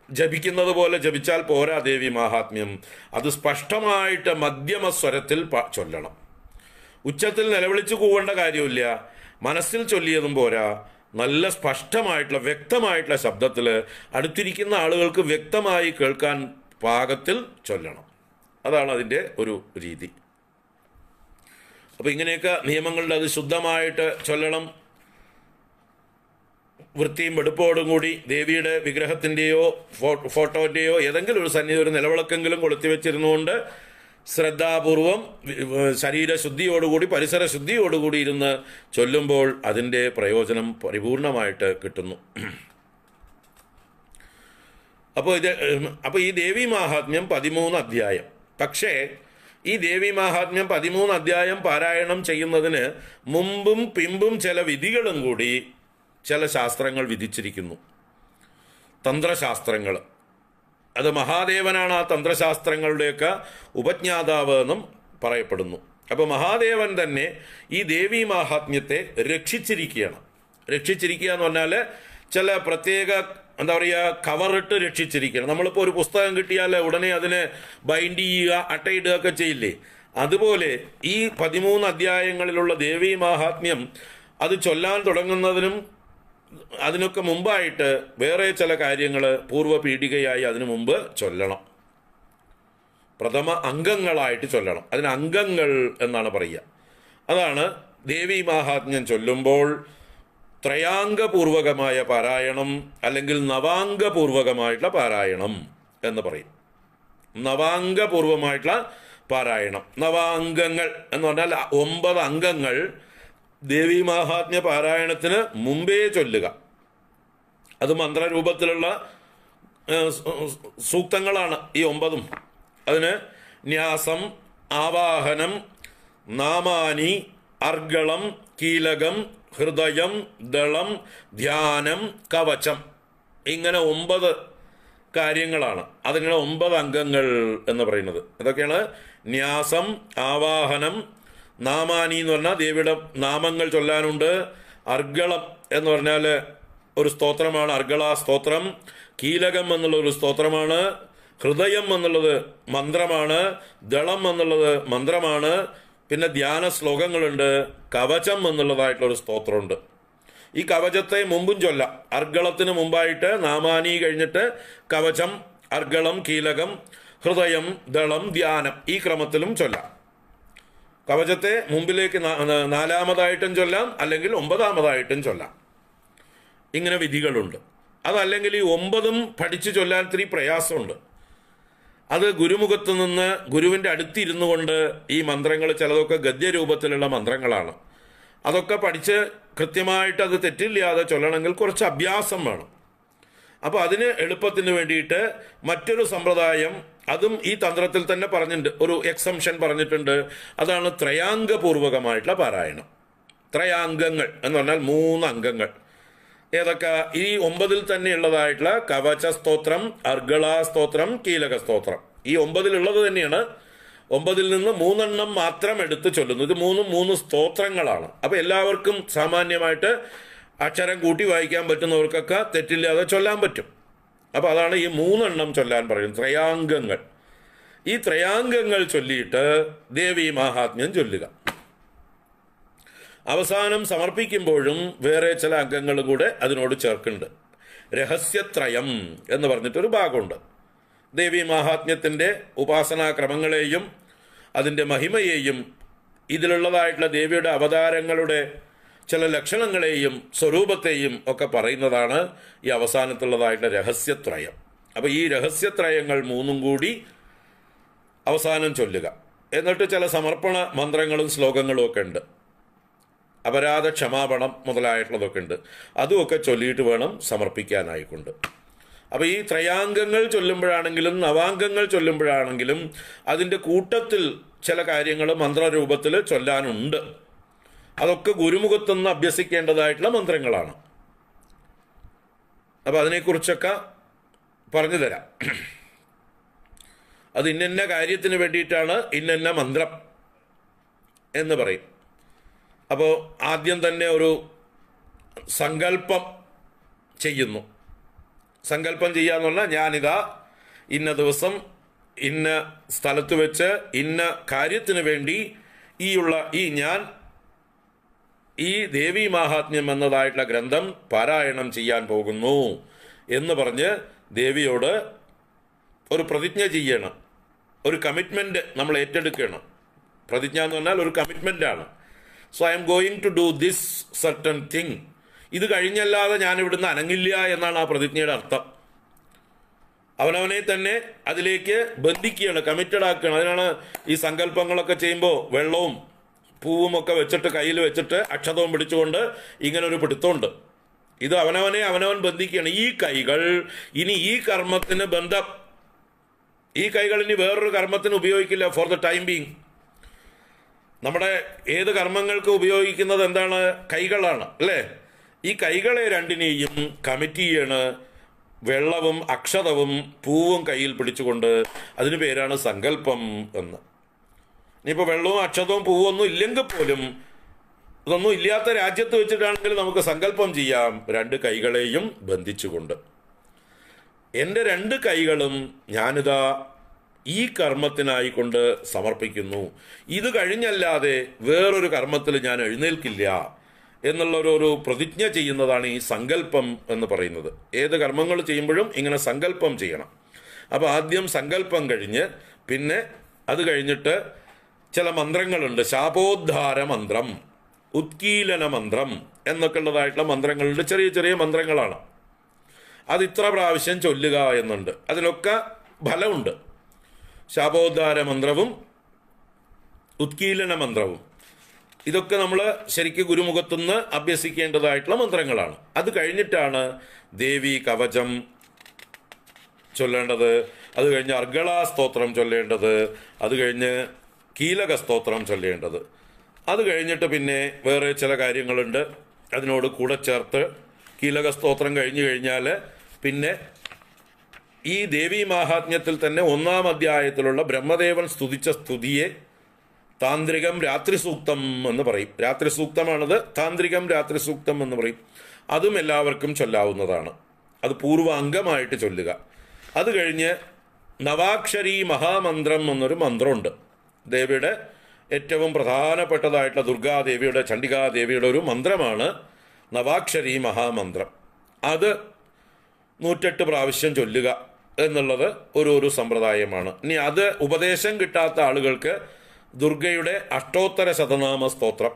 ജപിക്കുന്നത് പോലെ ജപിച്ചാൽ പോരാ ദേവീ മാഹാത്മ്യം. അത് സ്പഷ്ടമായിട്ട് മധ്യമ സ്വരത്തിൽ ചൊല്ലണം. ഉച്ചത്തിൽ നിലവിളിച്ചു കൂവേണ്ട കാര്യമില്ല. മനസ്സിൽ ചൊല്ലിയതും പോരാ, നല്ല സ്പഷ്ടമായിട്ടുള്ള വ്യക്തമായിട്ടുള്ള ശബ്ദത്തിൽ അടുത്തിരിക്കുന്ന ആളുകൾക്ക് വ്യക്തമായി കേൾക്കാൻ പാകത്തിൽ ചൊല്ലണം. അതാണ് അതിൻ്റെ ഒരു രീതി. അപ്പോൾ ഇങ്ങനെയൊക്കെ നിയമങ്ങളുടെ അത് ശുദ്ധമായിട്ട് ചൊല്ലണം. വൃത്തിയും വെടുപ്പോടും കൂടി ദേവിയുടെ വിഗ്രഹത്തിൻ്റെയോ ഫോട്ടോൻ്റെയോ ഏതെങ്കിലും ഒരു സന്നിധി ഒരു നിലവിളക്കെങ്കിലും കൊളുത്തി വെച്ചിരുന്നുകൊണ്ട് ശ്രദ്ധാപൂർവം ശരീരശുദ്ധിയോടുകൂടി പരിസര ശുദ്ധിയോടുകൂടി ഇരുന്ന് ചൊല്ലുമ്പോൾ അതിൻ്റെ പ്രയോജനം പരിപൂർണമായിട്ട് കിട്ടുന്നു. അപ്പോൾ ഈ ദേവീ മാഹാത്മ്യം 13 അധ്യായം. പക്ഷേ ഈ ദേവീ മാഹാത്മ്യം 13 അധ്യായം പാരായണം ചെയ്യുന്നതിന് മുമ്പും പിമ്പും ചില വിധികളും കൂടി ചില ശാസ്ത്രങ്ങൾ വിധിച്ചിരിക്കുന്നു. തന്ത്രശാസ്ത്രങ്ങൾ. അത് മഹാദേവനാണ് ആ തന്ത്രശാസ്ത്രങ്ങളുടെയൊക്കെ ഉപജ്ഞാതാവ് എന്നും പറയപ്പെടുന്നു. അപ്പോൾ മഹാദേവൻ തന്നെ ഈ ദേവീ മാഹാത്മ്യത്തെ രക്ഷിച്ചിരിക്കുകയാണ്. രക്ഷിച്ചിരിക്കുക എന്ന് പറഞ്ഞാൽ ചില പ്രത്യേക എന്താ പറയുക കവറിട്ട് രക്ഷിച്ചിരിക്കുകയാണ്. നമ്മളിപ്പോൾ ഒരു പുസ്തകം കിട്ടിയാൽ ഉടനെ അതിനെ ബൈൻഡ് ചെയ്യുക, അട്ടയിടുക ഒക്കെ ചെയ്യില്ലേ? അതുപോലെ ഈ 13 അധ്യായങ്ങളിലുള്ള ദേവീ മാഹാത്മ്യം അത് ചൊല്ലാൻ തുടങ്ങുന്നതിനും അതിനൊക്കെ മുമ്പായിട്ട് വേറെ ചില കാര്യങ്ങൾ പൂർവ്വപീഠികയായി അതിനു മുമ്പ് ചൊല്ലണം. പ്രഥമ അംഗങ്ങളായിട്ട് ചൊല്ലണം. അതിന് അംഗങ്ങൾ എന്നാണ് പറയുക. അതാണ് ദേവീ മാഹാത്മ്യം ചൊല്ലുമ്പോൾ ത്രയാംഗപൂർവകമായ പാരായണം അല്ലെങ്കിൽ നവാംഗപൂർവകമായിട്ടുള്ള പാരായണം എന്ന് പറയും. നവാംഗപൂർവമായിട്ടുള്ള പാരായണം. നവാംഗങ്ങൾ എന്ന് പറഞ്ഞാൽ 9 അംഗങ്ങൾ ദേവീ മാഹാത്മ്യ പാരായണത്തിന് മുമ്പേ ചൊല്ലുക. അത് മന്ത്രരൂപത്തിലുള്ള സൂക്തങ്ങളാണ് ഈ 9. അതിന് ന്യാസം, ആവാഹനം, നാമാനി, അർഗളം, കീലകം, ഹൃദയം, ദളം, ധ്യാനം, കവചം, ഇങ്ങനെ 9 കാര്യങ്ങളാണ്. അതിങ്ങനെ 9 അംഗങ്ങൾ എന്ന് പറയുന്നത്. അതൊക്കെയാണ് ന്യാസം, ആവാഹനം, നാമാനി എന്ന് പറഞ്ഞാൽ ദേവിയുടെ നാമങ്ങൾ ചൊല്ലാനുണ്ട്. അർഗളം എന്ന് പറഞ്ഞാൽ ഒരു സ്തോത്രമാണ്, അർഗള സ്തോത്രം. കീലകം എന്നുള്ള ഒരു സ്തോത്രമാണ്. ഹൃദയം എന്നുള്ളത് മന്ത്രമാണ്. ദളം എന്നുള്ളത് മന്ത്രമാണ്. പിന്നെ ധ്യാന ശ്ലോകങ്ങളുണ്ട്. കവചം എന്നുള്ളതായിട്ടുള്ളൊരു സ്തോത്രമുണ്ട്. ഈ കവചത്തെ മുമ്പും ചൊല്ലാം. അർഗളത്തിന് മുമ്പായിട്ട് നാമാനി കഴിഞ്ഞിട്ട് കവചം, അർഗളം, കീലകം, ഹൃദയം, ദളം, ധ്യാനം, ഈ ക്രമത്തിലും ചൊല്ലാം. കവചത്തെ മുമ്പിലേക്ക് 4-മതായിട്ടും ചൊല്ലാം, അല്ലെങ്കിൽ 9-മതായിട്ടും ചൊല്ലാം. ഇങ്ങനെ വിധികളുണ്ട്. അതല്ലെങ്കിൽ ഈ 9ഉം പഠിച്ചു ചൊല്ലാൻ ഇത്തിരി പ്രയാസമുണ്ട്. അത് ഗുരുമുഖത്ത് നിന്ന് ഗുരുവിൻ്റെ അടുത്തിരുന്നു കൊണ്ട് ഈ മന്ത്രങ്ങൾ, ചിലതൊക്കെ ഗദ്യരൂപത്തിലുള്ള മന്ത്രങ്ങളാണ്, അതൊക്കെ പഠിച്ച് കൃത്യമായിട്ട് അത് തെറ്റില്ലാതെ ചൊല്ലണമെങ്കിൽ കുറച്ച് അഭ്യാസം വേണം. അപ്പോൾ അതിന് എളുപ്പത്തിന് വേണ്ടിയിട്ട് മറ്റൊരു സമ്പ്രദായം, അതും ഈ തന്ത്രത്തിൽ തന്നെ പറഞ്ഞിട്ടുണ്ട്, ഒരു എക്സംഷൻ പറഞ്ഞിട്ടുണ്ട്. അതാണ് ത്രയാംഗപൂർവകമായിട്ടുള്ള പാരായണം. ത്രയാംഗങ്ങൾ എന്ന് പറഞ്ഞാൽ 3 അംഗങ്ങൾ. ഏതൊക്കെ? ഈ 9-ൽ തന്നെ ഉള്ളതായിട്ടുള്ള കവച സ്തോത്രം, അർഗള സ്തോത്രം, കീലക സ്തോത്രം, ഈ 9-ലുള്ളത് തന്നെയാണ്. 9-ൽ നിന്ന് 3 മാത്രം എടുത്ത് ചൊല്ലുന്നു. ഇത് 3 സ്തോത്രങ്ങളാണ്. അപ്പോൾ എല്ലാവർക്കും സാമാന്യമായിട്ട് അക്ഷരം കൂട്ടി വായിക്കാൻ പറ്റുന്നവർക്കൊക്കെ തെറ്റില്ലാതെ ചൊല്ലാൻ പറ്റും. അപ്പോൾ അതാണ് ഈ 3 ചൊല്ലാൻ പറയുന്നത്, ത്രയാംഗങ്ങൾ. ഈ ത്രയാംഗങ്ങൾ ചൊല്ലിയിട്ട് ദേവീ മാഹാത്മ്യം ചൊല്ലുക. അവസാനം സമർപ്പിക്കുമ്പോഴും വേറെ ചില അംഗങ്ങൾ കൂടെ അതിനോട് ചേർക്കുന്നുണ്ട്. രഹസ്യത്രയം എന്ന് പറഞ്ഞിട്ടൊരു ഭാഗമുണ്ട്. ദേവീ മാഹാത്മ്യത്തിൻ്റെ ഉപാസനാക്രമങ്ങളെയും അതിൻ്റെ മഹിമയെയും ഇതിലുള്ളതായിട്ടുള്ള ദേവിയുടെ അവതാരങ്ങളുടെ ചില ലക്ഷണങ്ങളെയും സ്വരൂപത്തെയും ഒക്കെ പറയുന്നതാണ് ഈ അവസാനത്തുള്ളതായിട്ടുള്ള രഹസ്യത്രയം. അപ്പോൾ ഈ രഹസ്യത്രയങ്ങൾ 3 കൂടി അവസാനം ചൊല്ലുക. എന്നിട്ട് ചില സമർപ്പണ മന്ത്രങ്ങളും ശ്ലോകങ്ങളും ഒക്കെ ഉണ്ട്. അപരാധ ക്ഷമാപണം മുതലായിട്ടുള്ളതൊക്കെ ഉണ്ട്. അതുമൊക്കെ ചൊല്ലിയിട്ട് വേണം സമർപ്പിക്കാനായിക്കൊണ്ട്. അപ്പോൾ ഈ ത്രയാംഗങ്ങൾ ചൊല്ലുമ്പോഴാണെങ്കിലും നവാംഗങ്ങൾ ചൊല്ലുമ്പോഴാണെങ്കിലും അതിൻ്റെ കൂട്ടത്തിൽ ചില കാര്യങ്ങൾ മന്ത്രരൂപത്തിൽ ചൊല്ലാനുണ്ട്. അതൊക്കെ ഗുരുമുഖത്തുനിന്ന് അഭ്യസിക്കേണ്ടതായിട്ടുള്ള മന്ത്രങ്ങളാണ്. അപ്പോൾ അതിനെക്കുറിച്ചൊക്കെ പറഞ്ഞു തരാം. അത് ഇന്ന കാര്യത്തിന് വേണ്ടിയിട്ടാണ് ഇന്ന മന്ത്രം എന്ന് പറയും. അപ്പോൾ ആദ്യം തന്നെ ഒരു സങ്കല്പം ചെയ്യുന്നു. സങ്കല്പം ചെയ്യാന്ന് പറഞ്ഞാൽ, ഞാനിതാ ഇന്ന ദിവസം ഇന്ന സ്ഥലത്ത് വെച്ച് ഇന്ന കാര്യത്തിന് വേണ്ടി ഞാൻ ഈ ദേവീ മാഹാത്മ്യം എന്നതായിട്ടുള്ള ഗ്രന്ഥം പാരായണം ചെയ്യാൻ പോകുന്നു എന്ന് പറഞ്ഞ് ദേവിയോട് ഒരു പ്രതിജ്ഞ ചെയ്യണം. ഒരു കമ്മിറ്റ്മെൻറ്റ് നമ്മൾ ഏറ്റെടുക്കണം. പ്രതിജ്ഞ എന്ന് പറഞ്ഞാൽ ഒരു കമ്മിറ്റ്മെൻ്റാണ്. So I am going to do this certain thing. ഇത് കഴിഞ്ഞല്ലാതെ ഞാൻ ഇവിടുന്ന് അനങ്ങില്ല എന്നാണ് ആ പ്രതിജ്ഞയുടെ അർത്ഥം. അവനവനെ തന്നെ അതിലേക്ക് ബന്ധിക്കുകയാണ്, കമ്മിറ്റഡ് ആക്കുകയാണ്. അതിനാണ് ഈ സങ്കല്പങ്ങളൊക്കെ ചെയ്യുമ്പോൾ വെള്ളവും പൂവും ഒക്കെ വെച്ചിട്ട് കയ്യിൽ വെച്ചിട്ട് അക്ഷതവും പിടിച്ചുകൊണ്ട് ഇങ്ങനൊരു പിടുത്തമുണ്ട്. ഇത് അവനവൻ ബന്ധിക്കുകയാണ്. ഈ കൈകൾ ഇനി ഈ കർമ്മത്തിന് ബന്ധം, ഈ കൈകൾ ഇനി വേറൊരു കർമ്മത്തിന് ഉപയോഗിക്കില്ല ഫോർ ദ ടൈം ബീങ്. നമ്മുടെ ഏത് കർമ്മങ്ങൾക്ക് ഉപയോഗിക്കുന്നത് എന്താണ്? കൈകളാണ്, അല്ലേ? ഈ കൈകളെ രണ്ടിനെയും കമ്മിറ്റ് ചെയ്യാണ്. വെള്ളവും അക്ഷതവും പൂവും കയ്യിൽ പിടിച്ചുകൊണ്ട്. അതിന് പേരാണ് സങ്കല്പം എന്ന്. ഇനിയിപ്പോൾ വെള്ളവും അക്ഷതവും പൂവും ഒന്നും ഇല്ലെങ്കിൽ പോലും, ഇതൊന്നും ഇല്ലാത്ത രാജ്യത്ത് വെച്ചിട്ടാണെങ്കിൽ നമുക്ക് സങ്കല്പം ചെയ്യാം, 2 കൈകളെയും ബന്ധിച്ചുകൊണ്ട്. എൻ്റെ 2 കൈകളും ഞാനിതാ ഈ കർമ്മത്തിനായിക്കൊണ്ട് സമർപ്പിക്കുന്നു. ഇത് കഴിഞ്ഞല്ലാതെ വേറൊരു കർമ്മത്തിൽ ഞാൻ എഴുന്നേൽക്കില്ല എന്നുള്ളൊരു പ്രതിജ്ഞ ചെയ്യുന്നതാണ് ഈ സങ്കല്പം എന്ന് പറയുന്നത്. ഏത് കർമ്മങ്ങൾ ചെയ്യുമ്പോഴും ഇങ്ങനെ സങ്കല്പം ചെയ്യണം. അപ്പോൾ ആദ്യം സങ്കല്പം കഴിഞ്ഞ് പിന്നെ അത് കഴിഞ്ഞിട്ട് ചില മന്ത്രങ്ങളുണ്ട്. ശാപോദ്ധാര മന്ത്രം, ഉത്കീലന മന്ത്രം എന്നൊക്കെ ഉള്ളതായിട്ടുള്ള മന്ത്രങ്ങളുണ്ട്. ചെറിയ ചെറിയ മന്ത്രങ്ങളാണ്. അത് ഇത്ര പ്രാവശ്യം ചൊല്ലുക എന്നുണ്ട്. അതിനൊക്കെ ഫലമുണ്ട്. ശാപോദ്ധാര മന്ത്രവും ഉത്കീലന മന്ത്രവും ഇതൊക്കെ നമ്മൾ ശരിക്കും ഗുരുമുഖത്തുനിന്ന് അഭ്യസിക്കേണ്ടതായിട്ടുള്ള മന്ത്രങ്ങളാണ്. അത് കഴിഞ്ഞിട്ടാണ് ദേവി കവചം ചൊല്ലേണ്ടത്, അത് കഴിഞ്ഞ് അർഗളാ സ്തോത്രം ചൊല്ലേണ്ടത്, അത് കഴിഞ്ഞ് കീലക സ്തോത്രം ചൊല്ലേണ്ടത്. അത് കഴിഞ്ഞിട്ട് പിന്നെ വേറെ ചില കാര്യങ്ങളുണ്ട് അതിനോട് കൂടെ ചേർത്ത്. കീലക സ്തോത്രം കഴിഞ്ഞു കഴിഞ്ഞാൽ പിന്നെ ഈ ദേവീ മാഹാത്മ്യത്തിൽ തന്നെ 1-ാം അധ്യായത്തിലുള്ള ബ്രഹ്മദേവൻ സ്തുതിച്ച സ്തുതിയെ താന്ത്രികം രാത്രിസൂക്തം എന്ന് പറയും. രാത്രിസൂക്തമാണത്, താന്ത്രികം രാത്രിസൂക്തം എന്ന് പറയും. അതും എല്ലാവർക്കും ചൊല്ലാവുന്നതാണ്. അത് പൂർവ്വ അംഗമായിട്ട് ചൊല്ലുക. അത് കഴിഞ്ഞ് നവാക്ഷരി മഹാമന്ത്രം എന്നൊരു മന്ത്രമുണ്ട്. ദേവിയുടെ ഏറ്റവും പ്രധാനപ്പെട്ടതായിട്ടുള്ള ദുർഗാദേവിയുടെ, ചണ്ഡികാദേവിയുടെ ഒരു മന്ത്രമാണ് നവാക്ഷരി മഹാമന്ത്രം. അത് 108 പ്രാവശ്യം ചൊല്ലുക എന്നുള്ളത് ഒരു സമ്പ്രദായമാണ്. ഇനി അത് ഉപദേശം കിട്ടാത്ത ആളുകൾക്ക് ദുർഗയുടെ അഷ്ടോത്തര ശതനാമ സ്തോത്രം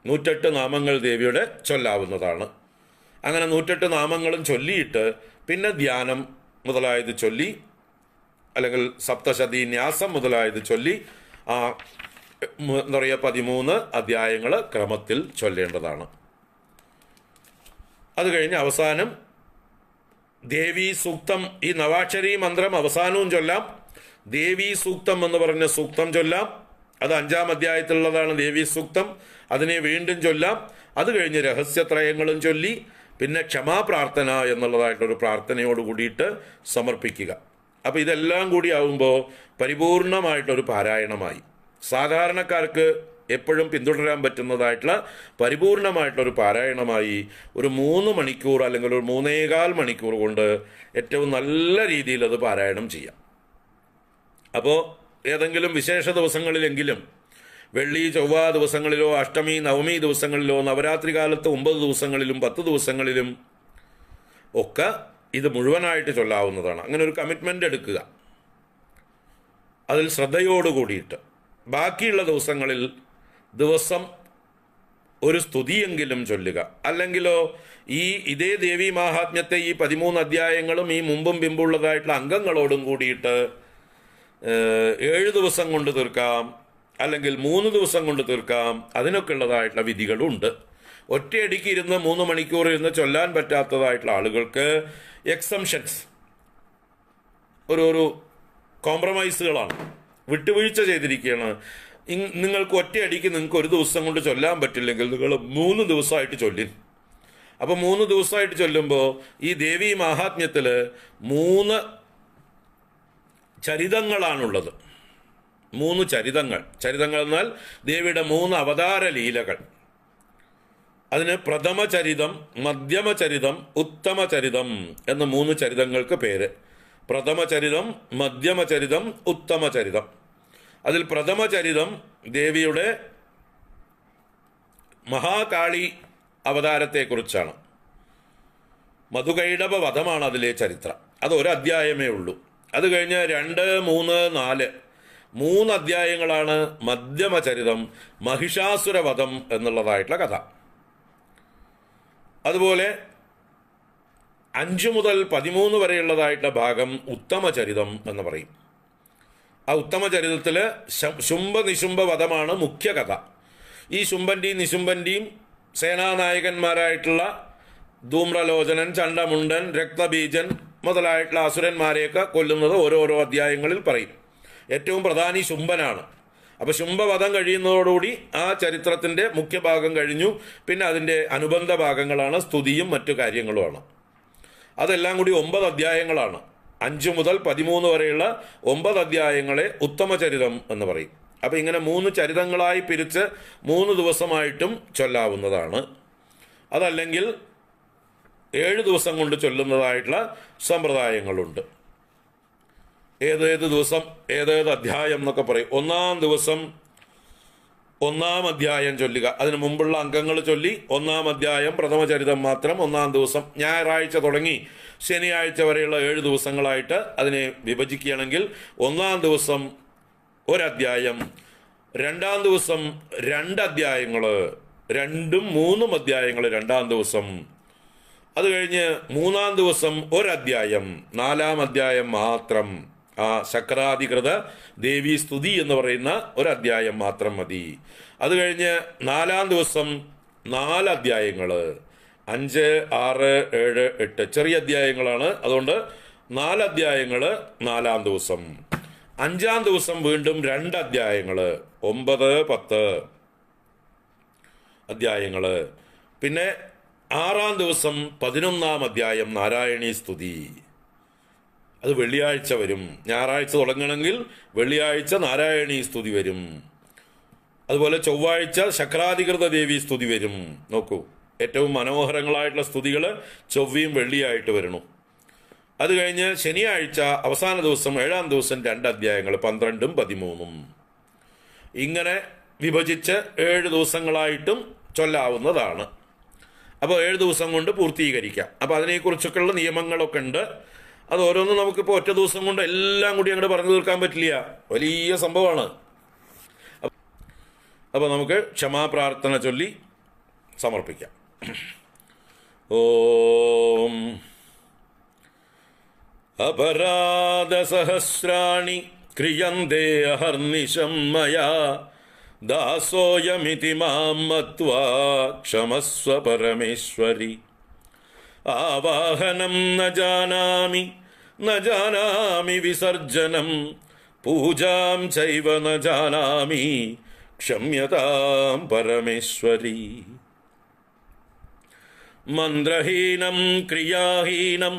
108 നാമങ്ങൾ ദേവിയുടെ ചൊല്ലാവുന്നതാണ്. അങ്ങനെ 108 നാമങ്ങളും ചൊല്ലിയിട്ട് പിന്നെ ധ്യാനം മുതലായത് ചൊല്ലി, അല്ലെങ്കിൽ സപ്തശതി ന്യാസം മുതലായത് ചൊല്ലി എന്താ പറയുക 13 അധ്യായങ്ങൾ ക്രമത്തിൽ ചൊല്ലേണ്ടതാണ്. അത് കഴിഞ്ഞ് അവസാനം ദേവീ സൂക്തം, ഈ നവാക്ഷരി മന്ത്രം അവസാനവും ചൊല്ലാം. ദേവീ സൂക്തം എന്ന് പറഞ്ഞ സൂക്തം ചൊല്ലാം. അത് 5-ാം അധ്യായത്തിലുള്ളതാണ് ദേവീ സൂക്തം. അതിനെ വീണ്ടും ചൊല്ലാം. അത് കഴിഞ്ഞ് രഹസ്യത്രയങ്ങളും ചൊല്ലി പിന്നെ ക്ഷമാപ്രാർത്ഥന എന്നുള്ളതായിട്ടൊരു പ്രാർത്ഥനയോട് കൂടിയിട്ട് സമർപ്പിക്കുക. അപ്പോൾ ഇതെല്ലാം കൂടി ആവുമ്പോൾ പരിപൂർണമായിട്ടൊരു പാരായണമായി. സാധാരണക്കാർക്ക് എപ്പോഴും പിന്തുടരാൻ പറ്റുന്നതായിട്ടുള്ള പരിപൂർണമായിട്ടൊരു പാരായണമായി ഒരു 3 മണിക്കൂർ അല്ലെങ്കിൽ ഒരു 3.25 മണിക്കൂർ കൊണ്ട് ഏറ്റവും നല്ല രീതിയിൽ അത് പാരായണം ചെയ്യാം. അപ്പോൾ ഏതെങ്കിലും വിശേഷ ദിവസങ്ങളിലെങ്കിലും, വെള്ളി ചൊവ്വ ദിവസങ്ങളിലോ അഷ്ടമി നവമി ദിവസങ്ങളിലോ നവരാത്രി കാലത്ത് 9 ദിവസങ്ങളിലും 10 ദിവസങ്ങളിലും ഒക്കെ ഇത് മുഴുവനായിട്ട് ചൊല്ലാവുന്നതാണ്. അങ്ങനെ ഒരു കമ്മിറ്റ്മെൻ്റ് എടുക്കുക, അതിൽ ശ്രദ്ധയോട് കൂടിയിട്ട്. ബാക്കിയുള്ള ദിവസങ്ങളിൽ ദിവസം ഒരു സ്തുതിയെങ്കിലും ചൊല്ലുക. അല്ലെങ്കിലോ ഇതേ ദേവീ മാഹാത്മ്യത്തെ ഈ 13 അധ്യായങ്ങളും ഈ മുമ്പും പിമ്പുള്ളതായിട്ടുള്ള അംഗങ്ങളോടും കൂടിയിട്ട് 7 ദിവസം കൊണ്ട് തീർക്കാം, അല്ലെങ്കിൽ 3 ദിവസം കൊണ്ട് തീർക്കാം. അതിനൊക്കെ ഉള്ളതായിട്ടുള്ള വിധികളുണ്ട്. ഒറ്റയടിക്ക് ഇരുന്ന് 3 മണിക്കൂർ ഇരുന്ന് ചൊല്ലാൻ പറ്റാത്തതായിട്ടുള്ള ആളുകൾക്ക് എക്സംഷൻസ്, ഒരു കോംപ്രമൈസുകളാണ്, വിട്ടുവീഴ്ച ചെയ്തിരിക്കുകയാണ്. നിങ്ങൾക്ക് ഒറ്റയടിക്ക് നിങ്ങൾക്ക് 1 ദിവസം കൊണ്ട് ചൊല്ലാൻ പറ്റില്ലെങ്കിൽ നിങ്ങൾ 3 ദിവസമായിട്ട് ചൊല്ലി. അപ്പോൾ 3 ദിവസമായിട്ട് ചൊല്ലുമ്പോൾ ഈ ദേവീ മാഹാത്മ്യത്തിൽ 3 ചരിതങ്ങളാണുള്ളത്. 3 ചരിതങ്ങൾ എന്നാൽ ദേവിയുടെ 3 അവതാര ലീലകൾ. അതിന് പ്രഥമചരിതം, മധ്യമചരിതം, ഉത്തമചരിതം എന്ന 3 ചരിതങ്ങൾക്ക് പേര്. പ്രഥമചരിതം, മധ്യമചരിതം, ഉത്തമചരിതം. അതിൽ പ്രഥമചരിതം ദേവിയുടെ മഹാകാളി അവതാരത്തെക്കുറിച്ചാണ്. മധുകൈടഭ വധമാണ് അതിലെ ചരിത്രം. അത് 1 അധ്യായമേ ഉള്ളൂ. അത് കഴിഞ്ഞ് 2, 3, 4 3 അധ്യായങ്ങളാണ് മധ്യമചരിതം, മഹിഷാസുരവധം എന്നുള്ളതായിട്ടുള്ള കഥ. അതുപോലെ 5 മുതൽ 13 വരെയുള്ളതായിട്ടുള്ള ഭാഗം ഉത്തമചരിതം എന്ന് പറയും. ആ ഉത്തമചരിതത്തിൽ ശുംഭ നിശുംഭ വധമാണ് മുഖ്യ കഥ. ഈ ശുംഭൻ്റെയും നിശുംഭൻ്റെയും സേനാനായകന്മാരായിട്ടുള്ള ധൂമ്രലോചനൻ, ചണ്ഡമുണ്ടൻ, രക്തബീജൻ മുതലായിട്ടുള്ള അസുരന്മാരെയൊക്കെ കൊല്ലുന്നത് ഓരോരോ അധ്യായങ്ങളിൽ പറയും. ഏറ്റവും പ്രധാനി ശുംഭനാണ്. അപ്പോൾ ശുംഭവധം കഴിയുന്നതോടുകൂടി ആ ചരിത്രത്തിൻ്റെ മുഖ്യഭാഗം കഴിഞ്ഞു. പിന്നെ അതിൻ്റെ അനുബന്ധ ഭാഗങ്ങളാണ് സ്തുതിയും മറ്റു കാര്യങ്ങളുമാണ്. അതെല്ലാം കൂടി 9 അധ്യായങ്ങളാണ്. 5 മുതൽ 13 വരെയുള്ള 9 അധ്യായങ്ങളെ ഉത്തമചരിതം എന്ന് പറയും. അപ്പോൾ ഇങ്ങനെ 3 ചരിതങ്ങളായി പിരിച്ച് 3 ദിവസമായിട്ടും ചൊല്ലാവുന്നതാണ്. അതല്ലെങ്കിൽ 7 ദിവസം കൊണ്ട് ചൊല്ലുന്നതായിട്ടുള്ള സമ്പ്രദായങ്ങളുണ്ട്. ഏതേത് ദിവസം ഏതേത് അധ്യായം എന്നൊക്കെ പറയും. 1-ാം ദിവസം 1-ാം അധ്യായം ചൊല്ലുക. അതിന് മുമ്പുള്ള അംഗങ്ങൾ ചൊല്ലി 1-ാം അധ്യായം പ്രഥമചരിതം മാത്രം 1-ാം ദിവസം. ഞായറാഴ്ച തുടങ്ങി ശനിയാഴ്ച വരെയുള്ള 7 ദിവസങ്ങളായിട്ട് അതിനെ വിഭജിക്കുകയാണെങ്കിൽ 1-ാം ദിവസം 1 അധ്യായം, 2-ാം ദിവസം 2 അധ്യായങ്ങൾ, 2ഉം 3ഉം അധ്യായങ്ങൾ 2-ാം ദിവസം. അത് കഴിഞ്ഞ് 3-ാം ദിവസം 1 അധ്യായം, 4-ാം അധ്യായം മാത്രം. ആ ശക്രാധികൃത ദേവീ സ്തുതി എന്ന് പറയുന്ന ഒരധ്യായം മാത്രം മതി. അത് കഴിഞ്ഞ് 4-ാം ദിവസം 4 അധ്യായങ്ങൾ, 5, 6, 7, 8 ചെറിയ അധ്യായങ്ങളാണ്. അതുകൊണ്ട് 4 അധ്യായങ്ങൾ 4-ാം ദിവസം. 5-ാം ദിവസം വീണ്ടും 2 അധ്യായങ്ങൾ, 9, 10 അധ്യായങ്ങൾ. പിന്നെ 6-ാം ദിവസം 11-ാം അധ്യായം നാരായണീ സ്തുതി. അത് വെള്ളിയാഴ്ച വരും. ഞായറാഴ്ച തുടങ്ങണമെങ്കിൽ വെള്ളിയാഴ്ച നാരായണീ സ്തുതി വരും. അതുപോലെ ചൊവ്വാഴ്ച ശക്രാധികൃത ദേവി സ്തുതി വരും. നോക്കൂ, ഏറ്റവും മനോഹരങ്ങളായിട്ടുള്ള സ്തുതികൾ ചൊവ്വയും വെള്ളിയായിട്ട് വരണം. അത് കഴിഞ്ഞ് ശനിയാഴ്ച അവസാന ദിവസം 7-ാം ദിവസം 2 അധ്യായങ്ങൾ, 12-ഉം 13-ഉം. ഇങ്ങനെ വിഭജിച്ച് 7 ദിവസങ്ങളായിട്ടും ചൊല്ലാവുന്നതാണ്. അപ്പോൾ 7 ദിവസം കൊണ്ട് പൂർത്തീകരിക്കാം. അപ്പോൾ അതിനെക്കുറിച്ചൊക്കെയുള്ള നിയമങ്ങളൊക്കെ ഉണ്ട്. അത് ഓരോന്നും നമുക്കിപ്പോൾ ഒറ്റ ദിവസം കൊണ്ട് എല്ലാം കൂടി അങ്ങോട്ട് പറഞ്ഞു തീർക്കാൻ പറ്റില്ല, വലിയ സംഭവമാണ്. അപ്പോൾ നമുക്ക് ക്ഷമാപ്രാർത്ഥന ചൊല്ലി സമർപ്പിക്കാം. ഓം അപരാധസഹസ്രാണി ക്രിയന്തേ അഹർനിശം മയാ ദാസോയമിതി മാം മത്വാ ക്ഷമസ്വ പരമേശ്വരി. ആവാഹനം ന ജാനാമി വിസർജനം പൂജാം ചൈവ ന ജാനാമി ക്ഷമ്യതാം പരമേശ്വരി. മന്ത്രഹീനം ക്രിയാഹീനം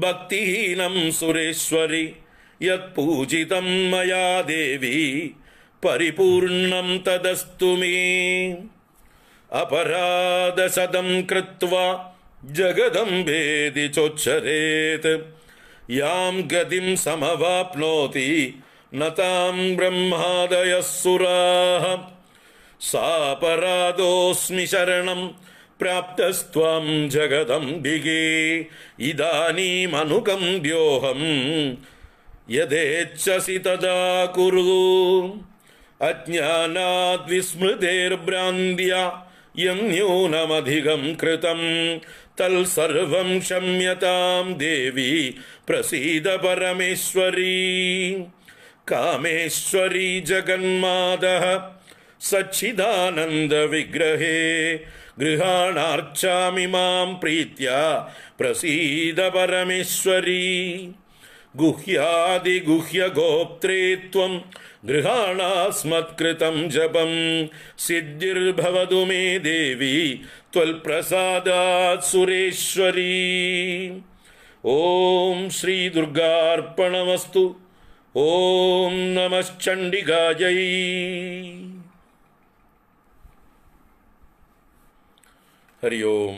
ഭക്തിഹീനം സുരേശ്വരി യത് പൂജിതം മയാ ദേവി പരിപൂർണം തദസ്തു മേ. അപരാധശതം കൃത്വാ ജഗദംബേതി ചോച്ചരേത് യാം ഗതിം സമവാപ്നോതി നതാം ബ്രഹ്മാദയഃ സുരാഃ. സാപരാധോസ്മി ശരണം പ്രാപ്തസ്ത്വം ജഗദംബികേ ഇദാനീമനുകമ്പ്യോഹം യഥേച്ഛസി തദാ കുരു. അജ്ഞാനാദ് വിസ്മൃതേർഭ്രാന്ത്യാ യം ന്യൂനമധികം കൃതം തൽസർവം ക്ഷമ്യതാം ദേവി പ്രസീദ പരമേശ്വരി. കാമേശ്വരി ജഗന്മാതഃ സച്ചിദാനന്ദ വിഗ്രഹേ ഗൃഹാണാർച്ചാമി മാം പ്രീത്യാ പ്രസീദ പരമേശ്വരി. ഗുഹ്യാദിഗുഹ്യഗോപ്ത്രേ ത്വം ഗൃഹാണാസ്മത്കൃതം ജപം സിദ്ധിർഭവതു മേ ദേവി ത്വൽപ്രസാദാത് സുരേശ്വരി. ഓം ശ്രീ ദുർഗാർപ്പണമസ്തു. ഓം നമശ്ചണ്ഡികായൈ. ഹരി ഓം.